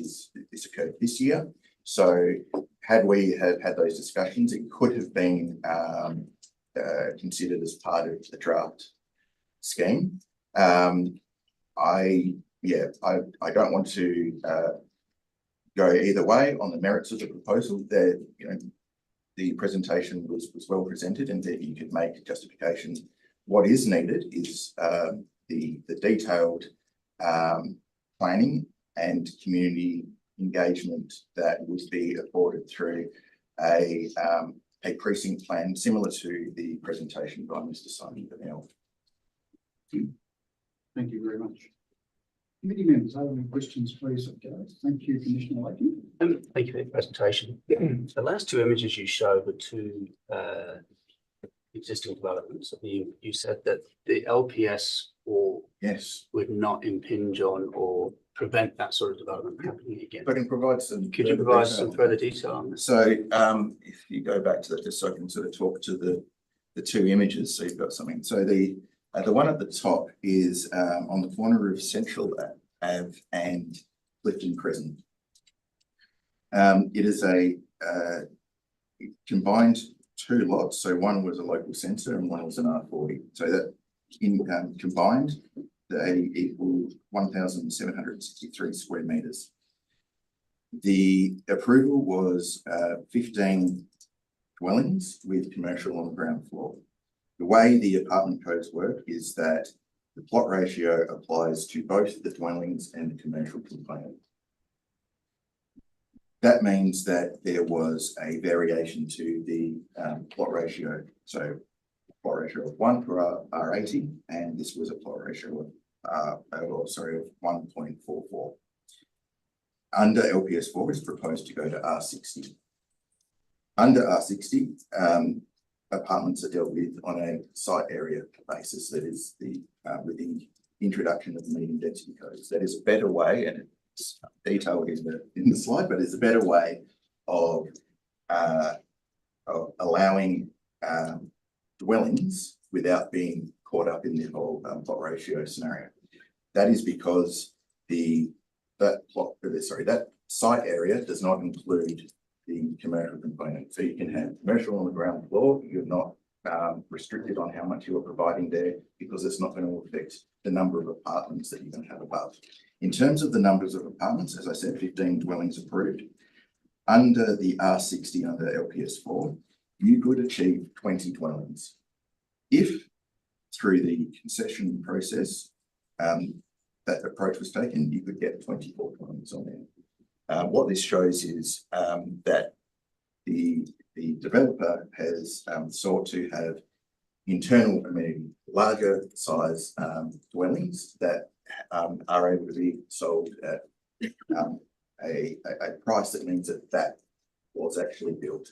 occurred this year. So had we had those discussions, it could have been considered as part of the draft scheme. I don't want to go either way on the merits of the proposal. That the presentation was well presented, and that you could make justifications. What is needed is the detailed planning and community engagement that would be afforded through a precinct plan similar to the presentation by Mr. Simon Bennell. Thank you very much. Committee members, are there any questions, please? Thank you, Commissioner Lakey. Thank you for the presentation. The last 2 images you showed were 2 existing developments. You said that the LPS would not impinge on or prevent that sort of development happening again. I can provide some. Could you provide some further detail on this? So if you go back to that, just so I can sort of talk to the 2 images, so you've got something. So the one at the top is on the corner of Central Ave and Clifton Crescent. It is a combined 2 lots. So one was a local centre and one was an R40. So that combined, they equal 1,763 square metres. The approval was 15 dwellings with commercial on the ground floor. The way the apartment codes work is that the plot ratio applies to both the dwellings and the commercial component. That means that there was a variation to the plot ratio. So plot ratio of 1 per R80, and this was a plot ratio of 1.44. Under LPS 4, it's proposed to go to R60. Under R60, apartments are dealt with on a site area basis. That is with the introduction of the medium density codes. That is a better way, and it's detailed in the slide, but it's a better way of allowing dwellings without being caught up in the whole plot ratio scenario. That is because that site area does not include the commercial component. So you can have commercial on the ground floor. You're not restricted on how much you are providing there because it's not going to affect the number of apartments that you're going to have above. In terms of the numbers of apartments, as I said, 15 dwellings approved. Under the R60, under LPS 4, you could achieve 20 dwellings. If through the concession process, that approach was taken, you could get 24 dwellings on there. What this shows is that the developer has sought to have internal amenity, larger size dwellings that are able to be sold at a price that means that was actually built.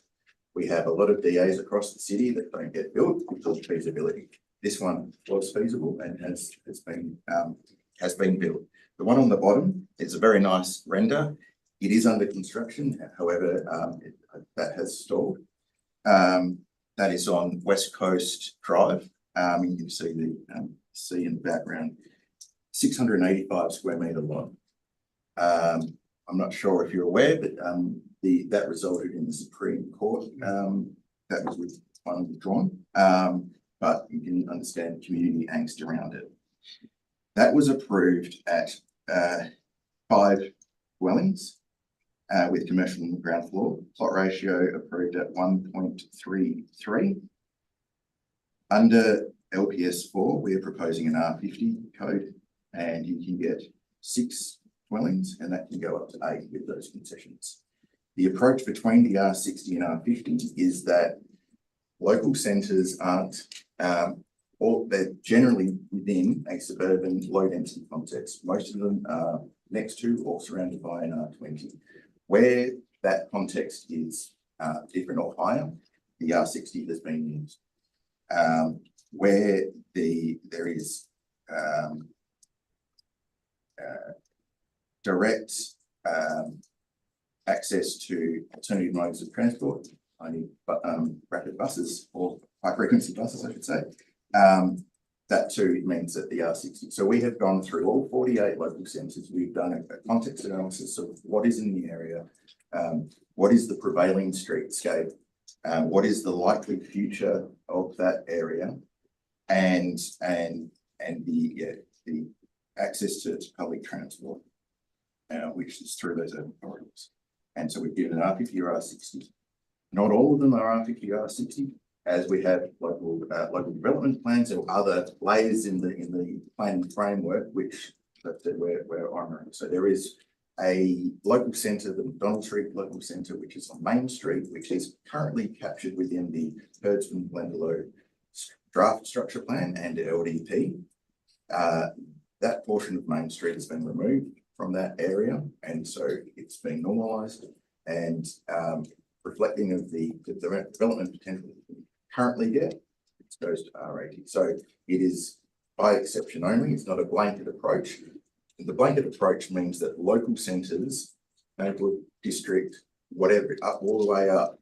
We have a lot of DAs across the city that don't get built because of feasibility. This one was feasible and has been built. The one on the bottom is a very nice render. It is under construction, however, that has stalled. That is on West Coast Drive. You can see the sea in the background. 685 square metre lot. I'm not sure if you're aware, but that resulted in the Supreme Court. That was finally withdrawn. But you can understand community angst around it. That was approved at 5 dwellings with commercial on the ground floor. Plot ratio approved at 1.33. Under LPS 4, we are proposing an R50 code, and you can get 6 dwellings, and that can go up to 8 with those concessions. The approach between the R60 and R50 is that local centres aren't, or they're generally within a suburban low density context. Most of them are next to or surrounded by an R20. Where that context is different or higher, the R60 has been used. Where there is direct access to alternative modes of transport, i.e. rapid buses or high frequency buses, I should say, that too means that the R60. So we have gone through all 48 local centres. We've done a context analysis of what is in the area, what is the prevailing streetscape, what is the likely future of that area, and the access to public transport, which is through those urban corridors. And so we've given an R50 or R60. Not all of them are R50 or R60, as we have local development plans or other layers in the planning framework, which we're honouring. So there is a local centre, the McDonald Street local centre, which is on Main Street, which is currently captured within the Herdsman Glendalough draft structure plan and LDP. That portion of Main Street has been removed from that area, and so it's been normalised and reflecting of the development potential we currently get, it goes to R80. So it is by exception only. It's not a blanket approach. The blanket approach means that local centres, neighbourhood district, whatever, up all the way up.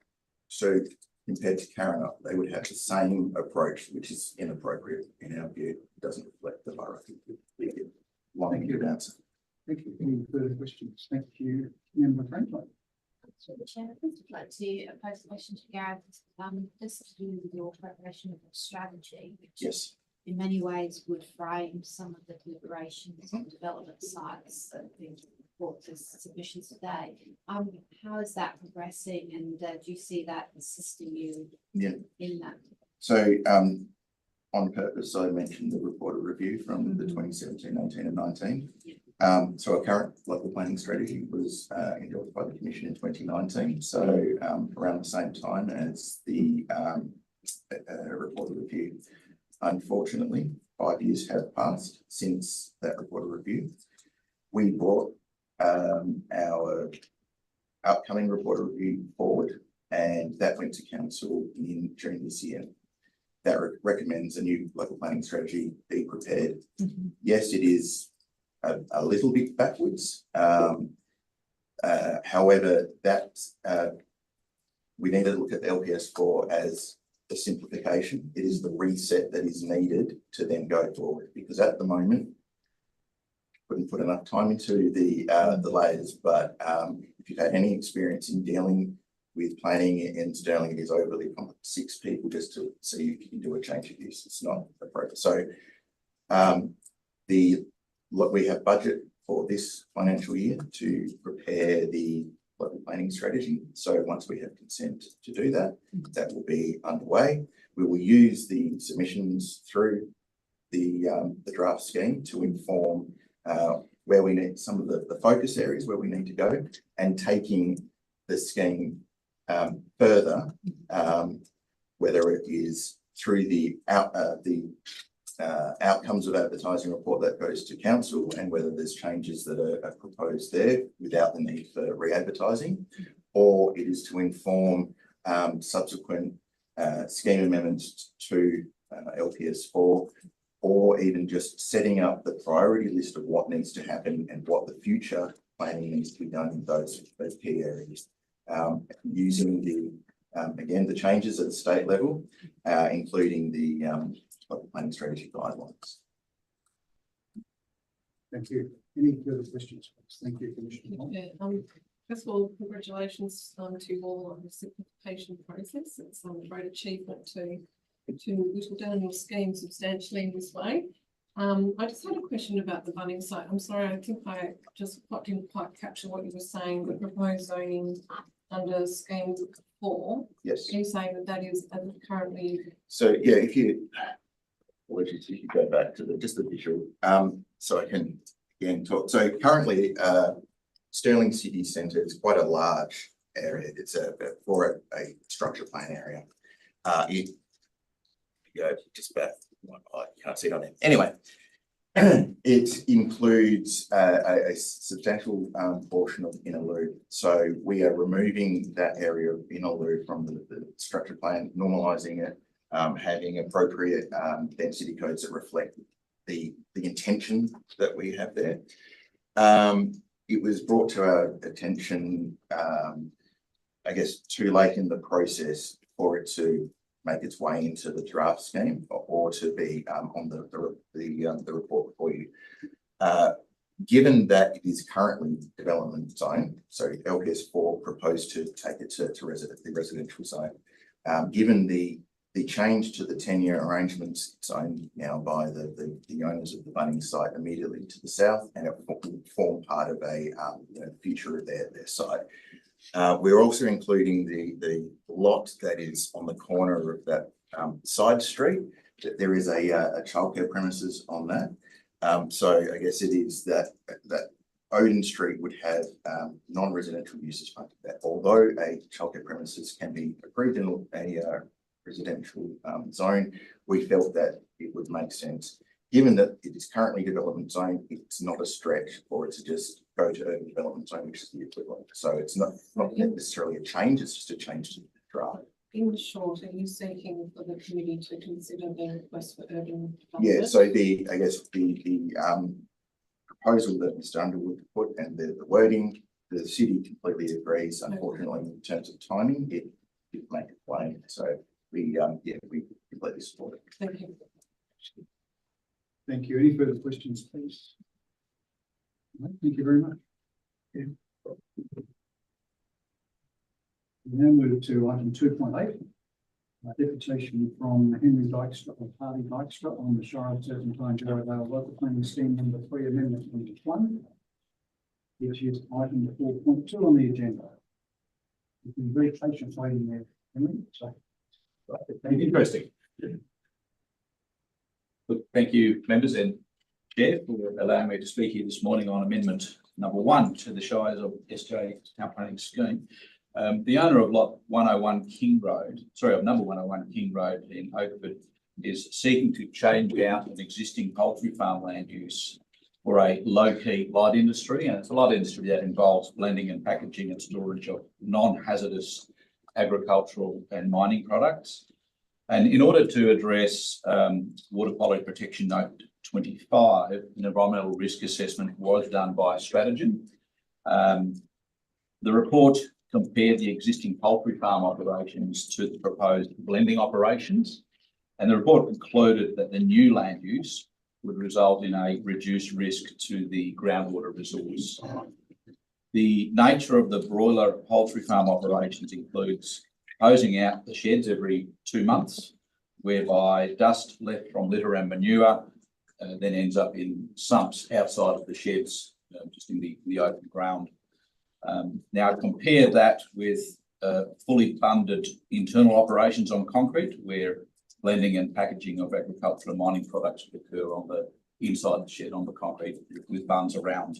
So compared to Karrinyup, they would have the same approach, which is inappropriate in our view. It doesn't reflect the borough. Long-winded answer. Thank you. Any further questions? Thank you, Member Franklin. Chair, I'd like to pose a question to Gareth. This is to do with your preparation of a strategy, which Yes. in many ways would frame some of the deliberations on development sites that have been brought to submissions today. How is that progressing, and do you see that assisting you in that? So on purpose, I mentioned the report of review from the 2017, 18 and 19. So our current local planning strategy was endorsed by the Commission in 2019. So around the same time as the report of review. Unfortunately, 5 years have passed since that report of review. We brought our upcoming report of review forward, and that went to council in June this year. That recommends a new local planning strategy be prepared. Yes, it is a little bit backwards. However, that we need to look at the LPS 4 as a simplification. It is the reset that is needed to then go forward, because at the moment, couldn't put enough time into the layers, but if you've had any experience in dealing with planning in Stirling, it is overly complex. 6 people just to see if you can do a change of use. It's not appropriate. So we have budget for this financial year to prepare the local planning strategy. So once we have consent to do that, that will be underway. We will use the submissions through the draft scheme to inform where we need some of the focus areas where we need to go, and taking the scheme further, whether it is through the outcomes of advertising report that goes to council, and whether there's changes that are proposed there without the need for re-advertising, or it is to inform subsequent scheme amendments to LPS 4, or even just setting up the priority list of what needs to happen and what the future planning needs to be done in those key areas. Using again, the changes at the state level, including the planning strategy guidelines. Thank you. Any further questions? Thank you, Commissioner. First of all, congratulations to you all on the simplification process. It's a great achievement to whittle down your scheme substantially in this way. I just had a question about the Bunnings site. I'm sorry, I think I just didn't quite capture what you were saying. The proposed zoning under scheme 4. Yes. Are you saying that is currently? So yeah, if you go back to just the visual, so I can again talk. So currently, Stirling City Centre is quite a large area. It's for a structure plan area. Just about, I can't see it on it. Anyway, it includes a substantial portion of inner loop. So we are removing that area of inner loop from the structure plan, normalising it, having appropriate density codes that reflect the intention that we have there. It was brought to our attention, I guess, too late in the process for it to make its way into the draft scheme or to be on the report for you. Given that it is currently development zone, so LPS 4 proposed to take it to the residential zone. Given the change to the 10-year arrangements, it's owned now by the owners of the Bunnings site immediately to the south, and it will form part of a future of their site. We're also including the lot that is on the corner of that side street. There is a childcare premises on that. So I guess it is that Odin Street would have non-residential uses front of that. Although a childcare premises can be approved in a residential zone, we felt that it would make sense. Given that it is currently development zone, it's not a stretch for it to just go to urban development zone, which is the equivalent. So it's not necessarily a change, it's just a change to the draft. In short, are you seeking for the committee to consider the request for urban development? Yeah, so I guess the proposal that Mr. Underwood put and the wording, the city completely agrees. Unfortunately, in terms of timing, it didn't make it plain. So we completely support it. Thank you. Thank you. Any further questions, please? Thank you very much. Yeah. We now move to item 2.8, deputation from Henry Dykstra or Hardy Dykstra on the Shire of Serpentine Jarrahdale Local Planning Scheme number 3, Amendment 21, which is item 4.2 on the agenda. You've been very patient waiting there, Henry. So, interesting. Look, thank you, members and Chair, for allowing me to speak here this morning on amendment number 1 to the Shires of SJ Town Planning Scheme. The owner of lot 101 King Road, of number 101 King Road in Oakford, is seeking to change out an existing poultry farm land use for a low-key light industry, and it's a light industry that involves blending and packaging and storage of non-hazardous agricultural and mining products. And in order to address Water Quality Protection Note 25, an environmental risk assessment was done by Statutory. The report compared the existing poultry farm operations to the proposed blending operations, and the report concluded that the new land use would result in a reduced risk to the groundwater resource. The nature of the broiler poultry farm operations includes closing out the sheds every 2 months, whereby dust left from litter and manure then ends up in sumps outside of the sheds, just in the open ground. Now compare that with fully funded internal operations on concrete, where blending and packaging of agricultural and mining products would occur on the inside the shed on the concrete with bunds around.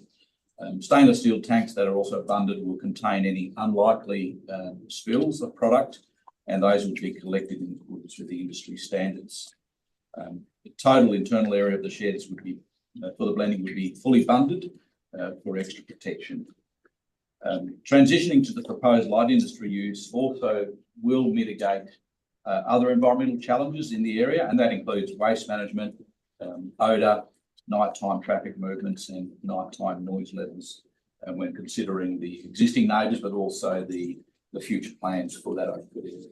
Stainless steel tanks that are also bunded will contain any unlikely spills of product, and those will be collected in accordance with the industry standards. The total internal area of the sheds would be, for the blending, would be fully bunded for extra protection. Transitioning to the proposed light industry use also will mitigate other environmental challenges in the area, and that includes waste management, odour, nighttime traffic movements and nighttime noise levels, and when considering the existing neighbours, but also the future plans for that open area.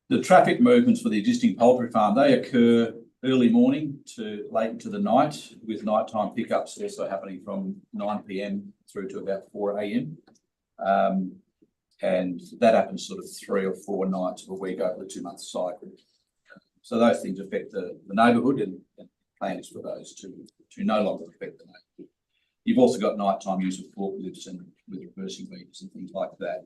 The traffic movements for the existing poultry farm, they occur early morning to late into the night, with nighttime pickups also happening from 9 p.m. through to about 4 a.m. And that happens sort of 3 or 4 nights a week over the 2-month cycle. So those things affect the neighbourhood, and plans for those to no longer affect the neighbourhood. You've also got nighttime use of forklifts and with reversing meters and things like that.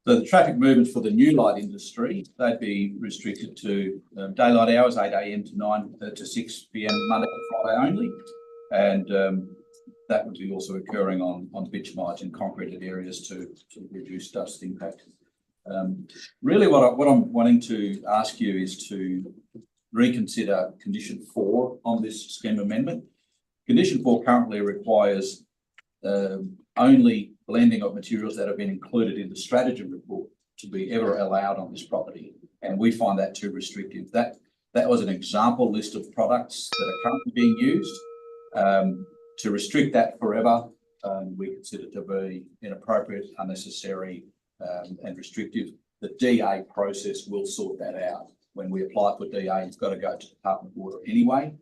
So the traffic movements for the new light industry, they'd be restricted to daylight hours, 8 a.m. to 9 to 6 p.m. Monday to Friday only, and that would be also occurring on bitumised and concreted areas to reduce dust impact. Really, what I'm wanting to ask you is to reconsider condition 4 on this scheme amendment. Condition 4 currently requires only blending of materials that have been included in the strategy report to be ever allowed on this property, and we find that too restrictive. That was an example list of products that are currently being used. To restrict that forever, we consider to be inappropriate, unnecessary, and restrictive. The DA process will sort that out. When we apply for DA, it's got to go to the Department of Water anyway,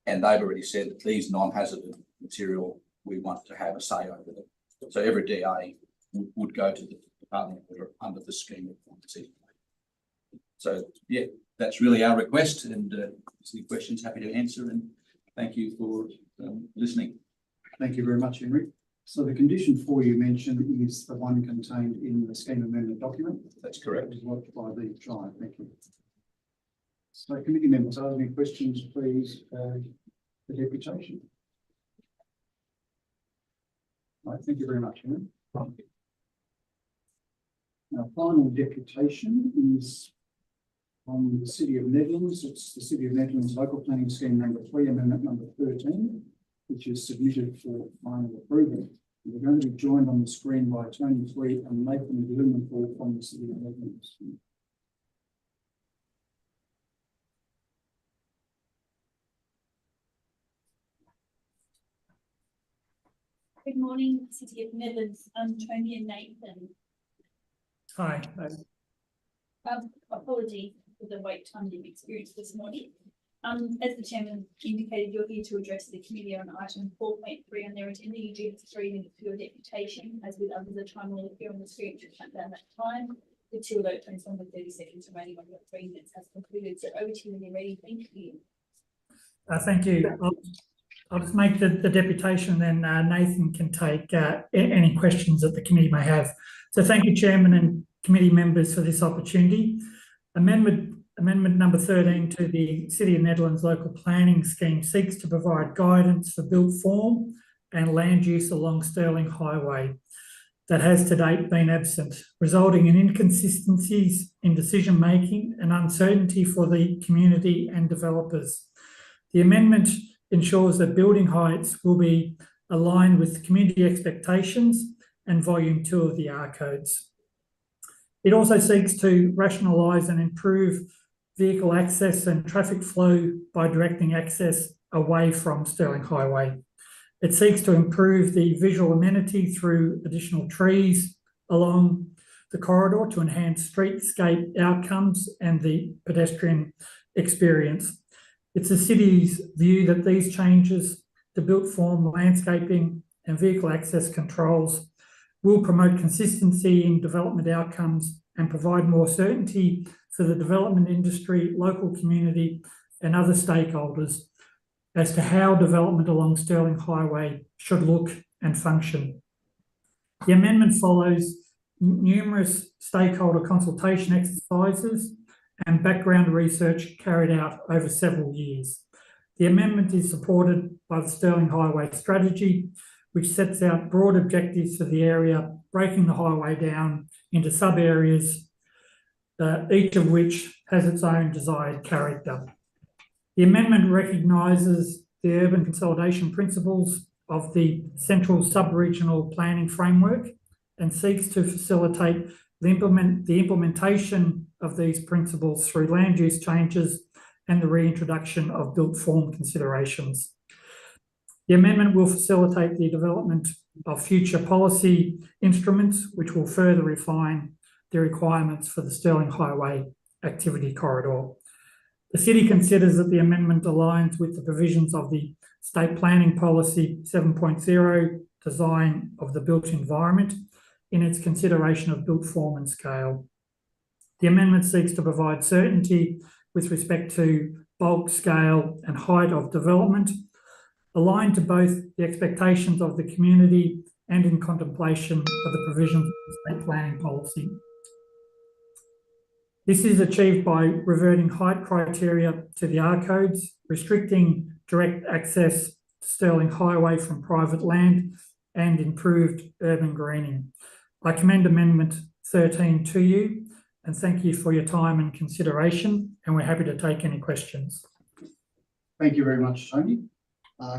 and they've already said that these non-hazardous material, we want to have a say over them. So every DA would go to the Department of Water under the scheme of quantity. So yeah, that's really our request, and any questions, happy to answer, and thank you for listening. Thank you very much, Henry. So the condition 4 you mentioned is the one contained in the scheme amendment document. That's correct. That was lodged by the tribe. Thank you. So committee members, are there any questions, please, for deputation? Right, thank you very much, Henry. Our final deputation is from the City of Nedlands. It's the City of Nedlands Local Planning Scheme number 3, amendment number 13, which is submitted for final approval. We're going to be joined on the screen by Tony Fleet and Nathan Blumenthal from the City of Nedlands. Good morning, City of Nedlands. I'm Tony and Nathan. Hi. Apology for the wait time you've experienced this morning. As the chairman indicated, you're here to address the committee on item 4.3 on their agenda. You do have 3 minutes for your deputation. As with others, the time will appear on the screen to count down that time. The 2 alert tones on the 30 seconds remaining on your 3 minutes has concluded. So over to you when you're ready. Thank you. Thank you. I'll just make the deputation, then Nathan can take any questions that the committee may have. So thank you, Chairman and committee members, for this opportunity. Amendment number 13 to the City of Nedlands Local Planning Scheme seeks to provide guidance for built form and land use along Stirling Highway that has to date been absent, resulting in inconsistencies in decision making and uncertainty for the community and developers. The amendment ensures that building heights will be aligned with community expectations and volume 2 of the R codes. It also seeks to rationalise and improve vehicle access and traffic flow by directing access away from Stirling Highway. It seeks to improve the visual amenity through additional trees along the corridor to enhance streetscape outcomes and the pedestrian experience. It's the city's view that these changes to built form, landscaping and vehicle access controls will promote consistency in development outcomes and provide more certainty for the development industry, local community and other stakeholders as to how development along Stirling Highway should look and function. The amendment follows numerous stakeholder consultation exercises and background research carried out over several years. The amendment is supported by the Stirling Highway Strategy, which sets out broad objectives for the area, breaking the highway down into sub-areas, each of which has its own desired character. The amendment recognises the urban consolidation principles of the Central Sub-Regional Planning Framework and seeks to facilitate the implementation of these principles through land use changes and the reintroduction of built form considerations. The amendment will facilitate the development of future policy instruments, which will further refine the requirements for the Stirling Highway Activity Corridor. The City considers that the amendment aligns with the provisions of the State Planning Policy 7.0, Design of the Built Environment, in its consideration of built form and scale. The amendment seeks to provide certainty with respect to bulk, scale, and height of development, aligned to both the expectations of the community and in contemplation of the provisions of the State Planning Policy. This is achieved by reverting height criteria to the R codes, restricting direct access to Stirling Highway from private land, and improved urban greening. I commend Amendment 13 to you, and thank you for your time and consideration, and we're happy to take any questions. Thank you very much, Tony.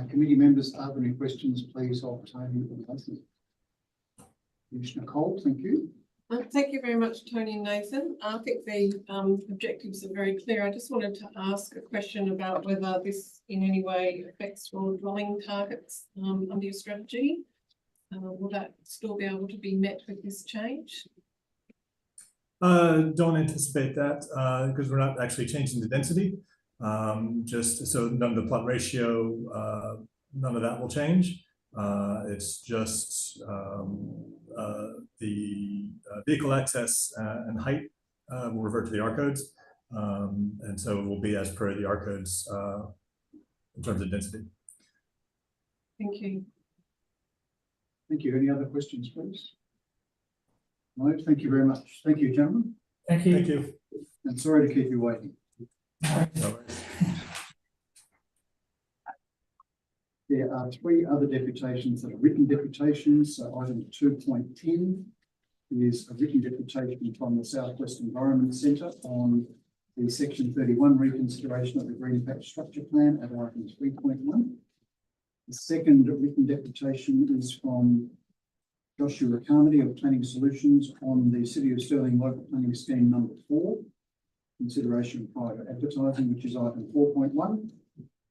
Committee members, are there any questions, please, of Tony or Nathan? Commissioner Cole, thank you. Thank you very much, Tony and Nathan. I think the objectives are very clear. I just wanted to ask a question about whether this in any way affects your dwelling targets under your strategy. Will that still be able to be met with this change? Don't anticipate that because we're not actually changing the density. Just so none of the plot ratio, none of that will change. It's just the vehicle access and height will revert to the R codes. And so it will be as per the R codes in terms of density. Thank you. Thank you. Any other questions, please? No, thank you very much. Thank you, gentlemen. Thank you. Thank you. And sorry to keep you waiting. There are 3 other deputations that are written deputations. So item 2.10 is a written deputation from the South West Environment Centre on the section 31 reconsideration of the Green Patch Structure Plan at item 3.1. The second written deputation is from Joshua Carmody of Planning Solutions on the City of Stirling Local Planning Scheme number 4, consideration of private advertising, which is item 4.1.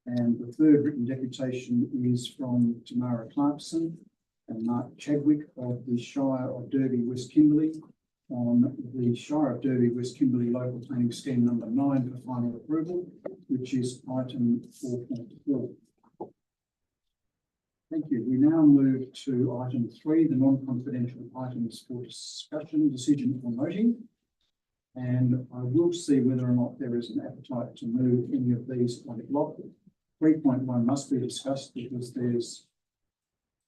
And the third written deputation is from Tamara Clarkson and Mark Chadwick of the Shire of Derby West Kimberley on the Shire of Derby West Kimberley Local Planning Scheme number 9 for final approval, which is item 4.4. Thank you. We now move to item 3, the non-confidential items for discussion, decision or noting. And I will see whether or not there is an appetite to move any of these on a block. 3.1 must be discussed because there's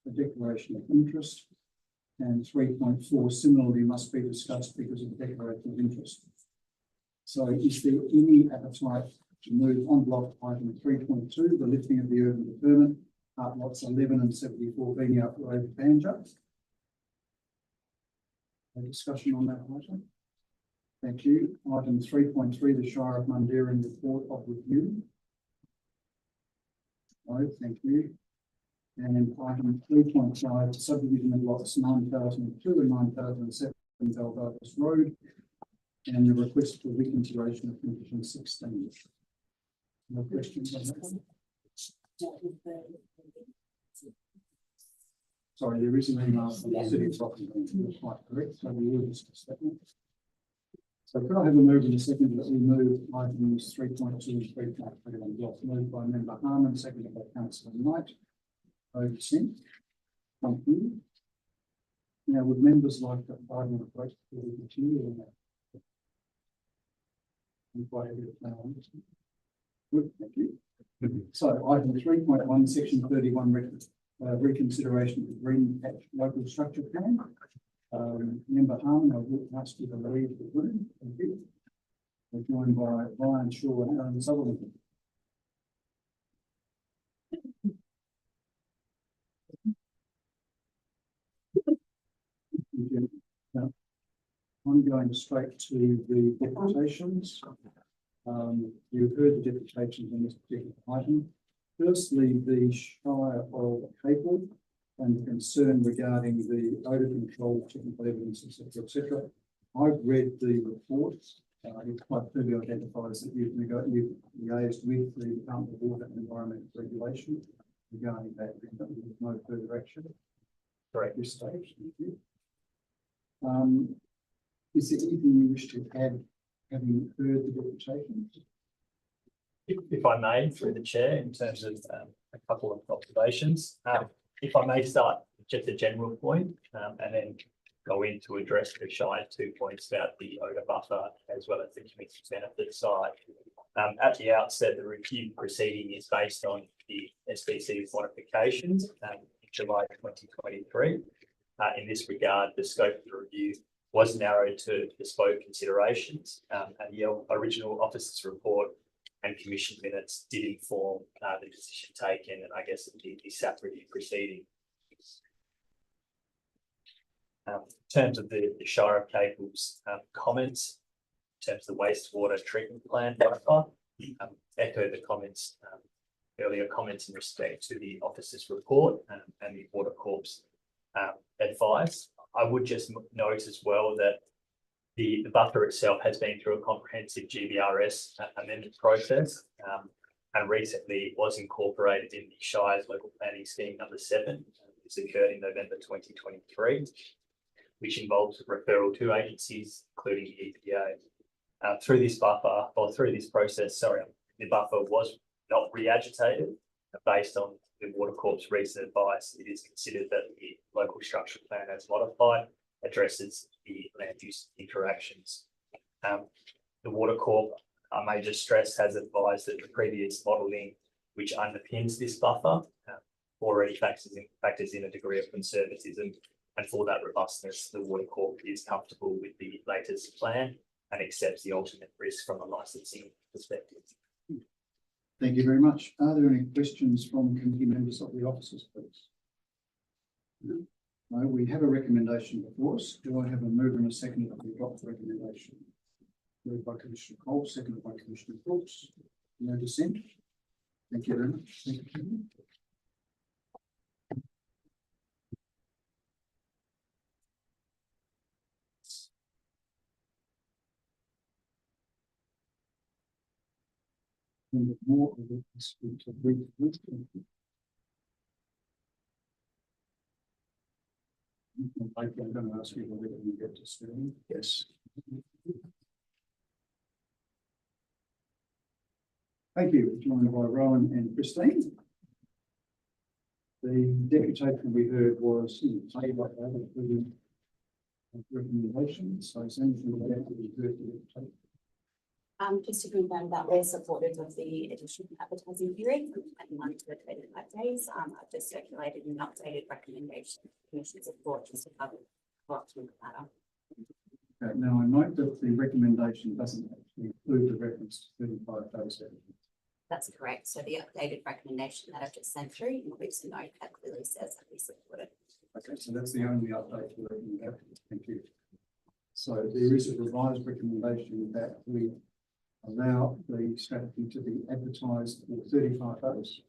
a declaration of interest, and 3.4 similarly must be discussed because of the declaration of interest. So is there any appetite to move on block item 3.2, the lifting of the urban deferment, lots 11 and 74 Vineyard Road, Banja? A discussion on that item? Thank you. Item 3.3, the Shire of Mundaring report of review. No, thank you. And item 3.5, subdivision of lots 9002 and 9007 Beldavis Road, and the request for reconsideration of condition 16. No questions on that one? Sorry, there is an email from the City of Rockland, that's quite correct, so we will discuss that one. So could I have a move in a second that we move items 3.2 and 3.3 on block, moved by Member Harman, seconded by Councillor Knight. Vote consent. Thank you. Now, would members like to item a break for the continue or no? Good, thank you. So item 3.1, section 31, reconsideration of the Green Patch Local Structure Plan. Member Harman, I will ask you to leave the room. Thank you. We're joined by Ryan Shaw and Aaron Sutherland. Now, I'm going straight to the deputations. You've heard the deputations on this particular item. Firstly, the Shire of Capel and the concern regarding the odour control, technical evidence, etc. I've read the report. It quite clearly identifies that you've liaised with the Department of Water and Environmental Regulation regarding that. With no further action. Correct. At this stage. Thank you. Is there anything you wish to add, having heard the deputations? If I may, through the chair, in terms of a couple of observations. If I may start with just a general point, and then go in to address the Shire 2 points about the odour buffer as well as the community benefit side. At the outset, the review proceeding is based on the SBC modifications in July 2023. In this regard, the scope of the review was narrowed to bespoke considerations, and the original officer's report and commission minutes did inform the decision taken, and I guess the SAP review proceeding. In terms of the Shire of Capel's comments, in terms of the wastewater treatment plant buffer, echo the comments, earlier comments in respect to the officer's report and the Water Corp's advice. I would just note as well that the buffer itself has been through a comprehensive GBRS amendment process, and recently was incorporated in the Shire's local planning scheme number 7. This occurred in November 2023, which involves referral to agencies, including the EPA. Through this buffer, or through this process, the buffer was not re-agitated. Based on the Water Corp's recent advice, it is considered that the local structure plan as modified addresses the land use interactions. The Water Corp, I may just stress, has advised that the previous modelling, which underpins this buffer, already factors in a degree of conservatism, and for that robustness, the Water Corp is comfortable with the latest plan and accepts the ultimate risk from a licensing perspective. Thank you very much. Are there any questions from committee members of the officers, please? No. No, we have a recommendation before us. Do I have a mover and a second to adopt the recommendation? Moved by Commissioner Cole, seconded by Commissioner Brooks. No dissent. Thank you very much. Thank you. More of this to brief. I'm going to ask you whether you get to screen. Yes. Thank you. Joined by Rowan and Christine. The deputation we heard was in favour of the recommendation. So is anything about the deputation? Just to confirm that we're supportive of the additional advertising period from 21 to 25 days. I've just circulated an updated recommendation for Commission support just to cover what's in the matter. Okay, now I note that the recommendation doesn't actually include the reference to 35 days. That's correct. So the updated recommendation that I've just sent through includes a note that clearly says that we support it. Okay, so that's the only update to the recommendation. Thank you. So there is a revised recommendation that we allow the strategy to be advertised for 35 days.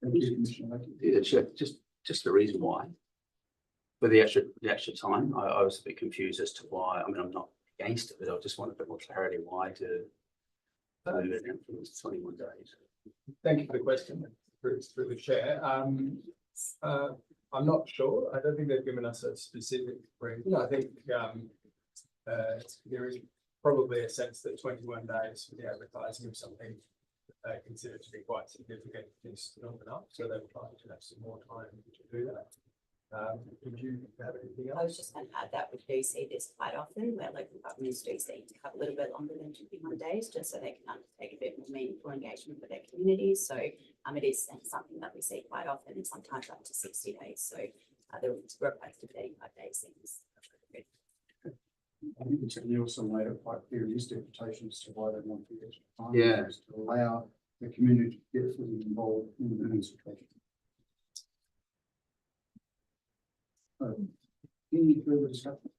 Thank you, Commissioner. Yeah, just the reason why. For the extra time, I was a bit confused as to why. I mean, I'm not against it, but I just want a bit more clarity why to move it from 21 days. Thank you for the question. Through the chair. I'm not sure. I don't think they've given us a specific reason. I think there is probably a sense that 21 days for the advertising of something considered to be quite significant is not enough, so they would like to have some more time to do that. Would you have anything else? I was just going to add that we do see this quite often where local governments do seem to have a little bit longer than 21 days just so they can undertake a bit more meaningful engagement with their communities. So it is something that we see quite often and sometimes up to 60 days. So the request of 35 days seems appropriate. I think it's also made it quite clear in his deputation as to why they want the extra time. Yeah. is to allow the community to get fully involved in the administration. Any further discussion?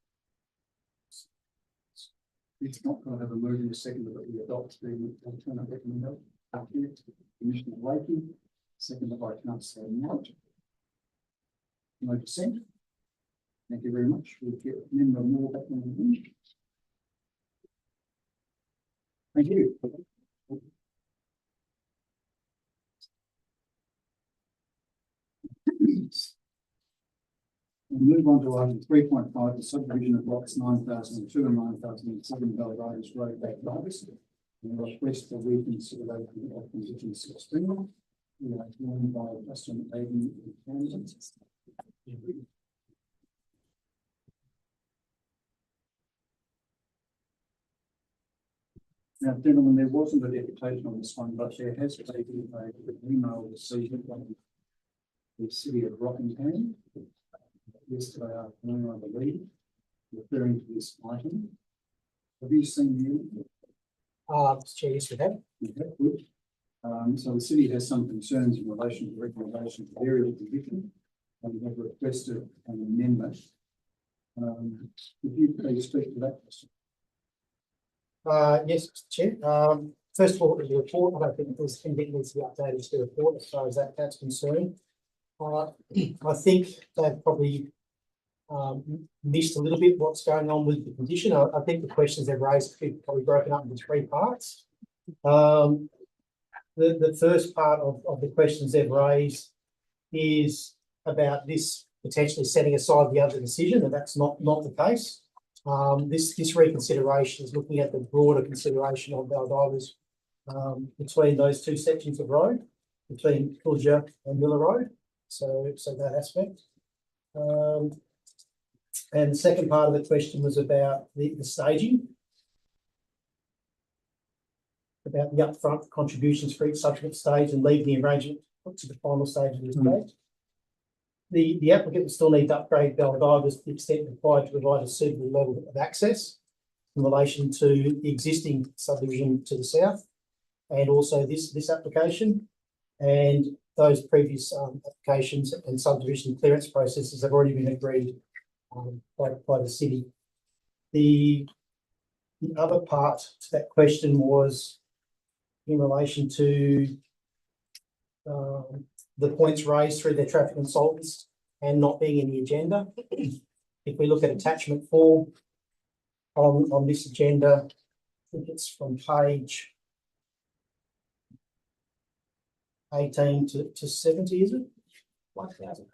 It's not going to have a move in a second, but we adopt the alternate recommendation. Up here to Commissioner Blakey, seconded by Councillor Knight. No dissent. Thank you very much. We'll get member Moore back on the bench. Thank you. We'll move on to item 3.5, the subdivision of lots 9,002 and 9,007 Belgrade Road, Backbriders. And the request for reconsideration of condition 16. We are joined by Justin Aiden and Kansas. Now, gentlemen, there wasn't a deputation on this one, but there has been an email received from the city of Rockingham yesterday afternoon, I believe, referring to this item. Have you seen the Chair, yes, we have. Okay, good. So the city has some concerns in relation to recommendation of area condition, and we have requested an amendment. Could you please speak to that question? Yes, Mr. Chair. First of all, the report, I don't think there's anything needs to be updated to the report as far as that's concerned. I think they've probably missed a little bit what's going on with the condition. I think the questions they've raised could be probably broken up into three parts. The first part of the questions they've raised is about this potentially setting aside the other decision, and that's not the case. This reconsideration is looking at the broader consideration of Baldivis between those two sections of road, between Kulja and Miller Road. So that aspect. And the second part of the question was about the staging, about the upfront contributions for each subsequent stage and leaving the arrangement to the final stage of the stage. The applicant will still need to upgrade Baldivis to the extent required to provide a suitable level of access in relation to the existing subdivision to the south, and also this application. And those previous applications and subdivision clearance processes have already been agreed by the city. The other part to that question was in relation to the points raised through their traffic consultants and not being in the agenda. If we look at attachment 4 on this agenda, I think it's from page 18 to 70, is it? 1,000.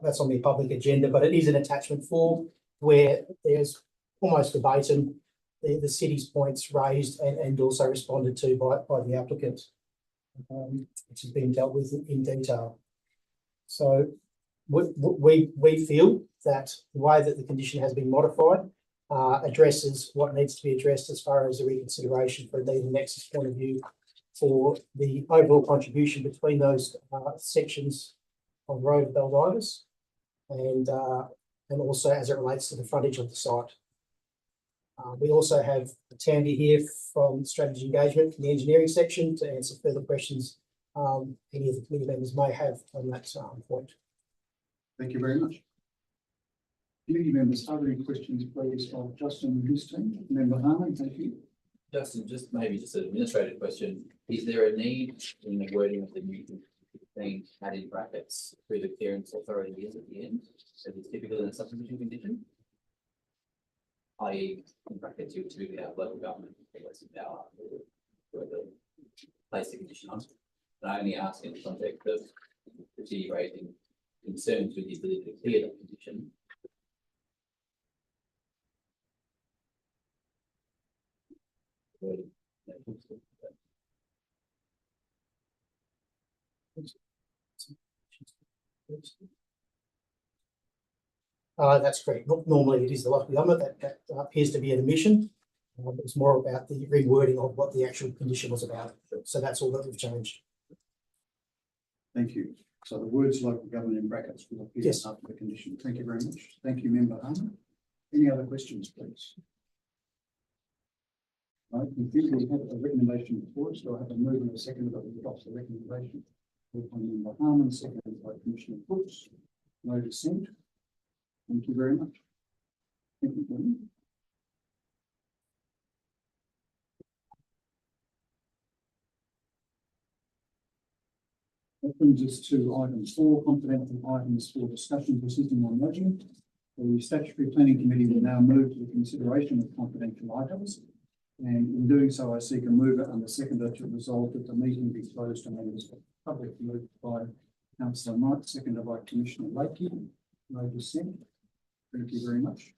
That's on the public agenda, but it is an attachment 4 where there's almost verbatim the city's points raised and also responded to by the applicant, which has been dealt with in detail. So we feel that the way that the condition has been modified addresses what needs to be addressed as far as the reconsideration for the nexus point of view for the overall contribution between those sections of road of Baldivis and also as it relates to the frontage of the site. We also have Tandy here from Strategy Engagement from the engineering section to answer further questions any of the committee members may have on that point. Thank you very much. Committee members, are there any questions, please, of Justin and his team? Member Harman, thank you. Justin, just maybe just an administrative question. Is there a need in the wording of the new thing add in brackets who the clearance authority is at the end, as is typical in a subdivision condition? I.e., in brackets, you would typically have local government power to place the condition on. And I only ask in the context of the city raising concerns with the ability to clear that condition. That's correct. Normally it is the local government that appears to be an omission. It's more about the rewording of what the actual condition was about. So that's all that we've changed. Thank you. So the words local government in brackets will appear after the condition. Thank you very much. Thank you, Member Harman. Any other questions, please? Right, we think we have a recommendation before us, so I have a move and a second that we adopt the recommendation. Moved by Member Harman, seconded by Commissioner Brooks. No dissent. Thank you very much. Thank you, Gordon. That brings us to item 4, confidential items for discussion proceeding on lodging. The Statutory Planning Committee will now move to the consideration of confidential items. And in doing so, I seek a mover and a seconder to resolve that the meeting be closed to members of the public. Moved by Councillor Knight, seconded by Commissioner Lakey. No dissent. Thank you very much.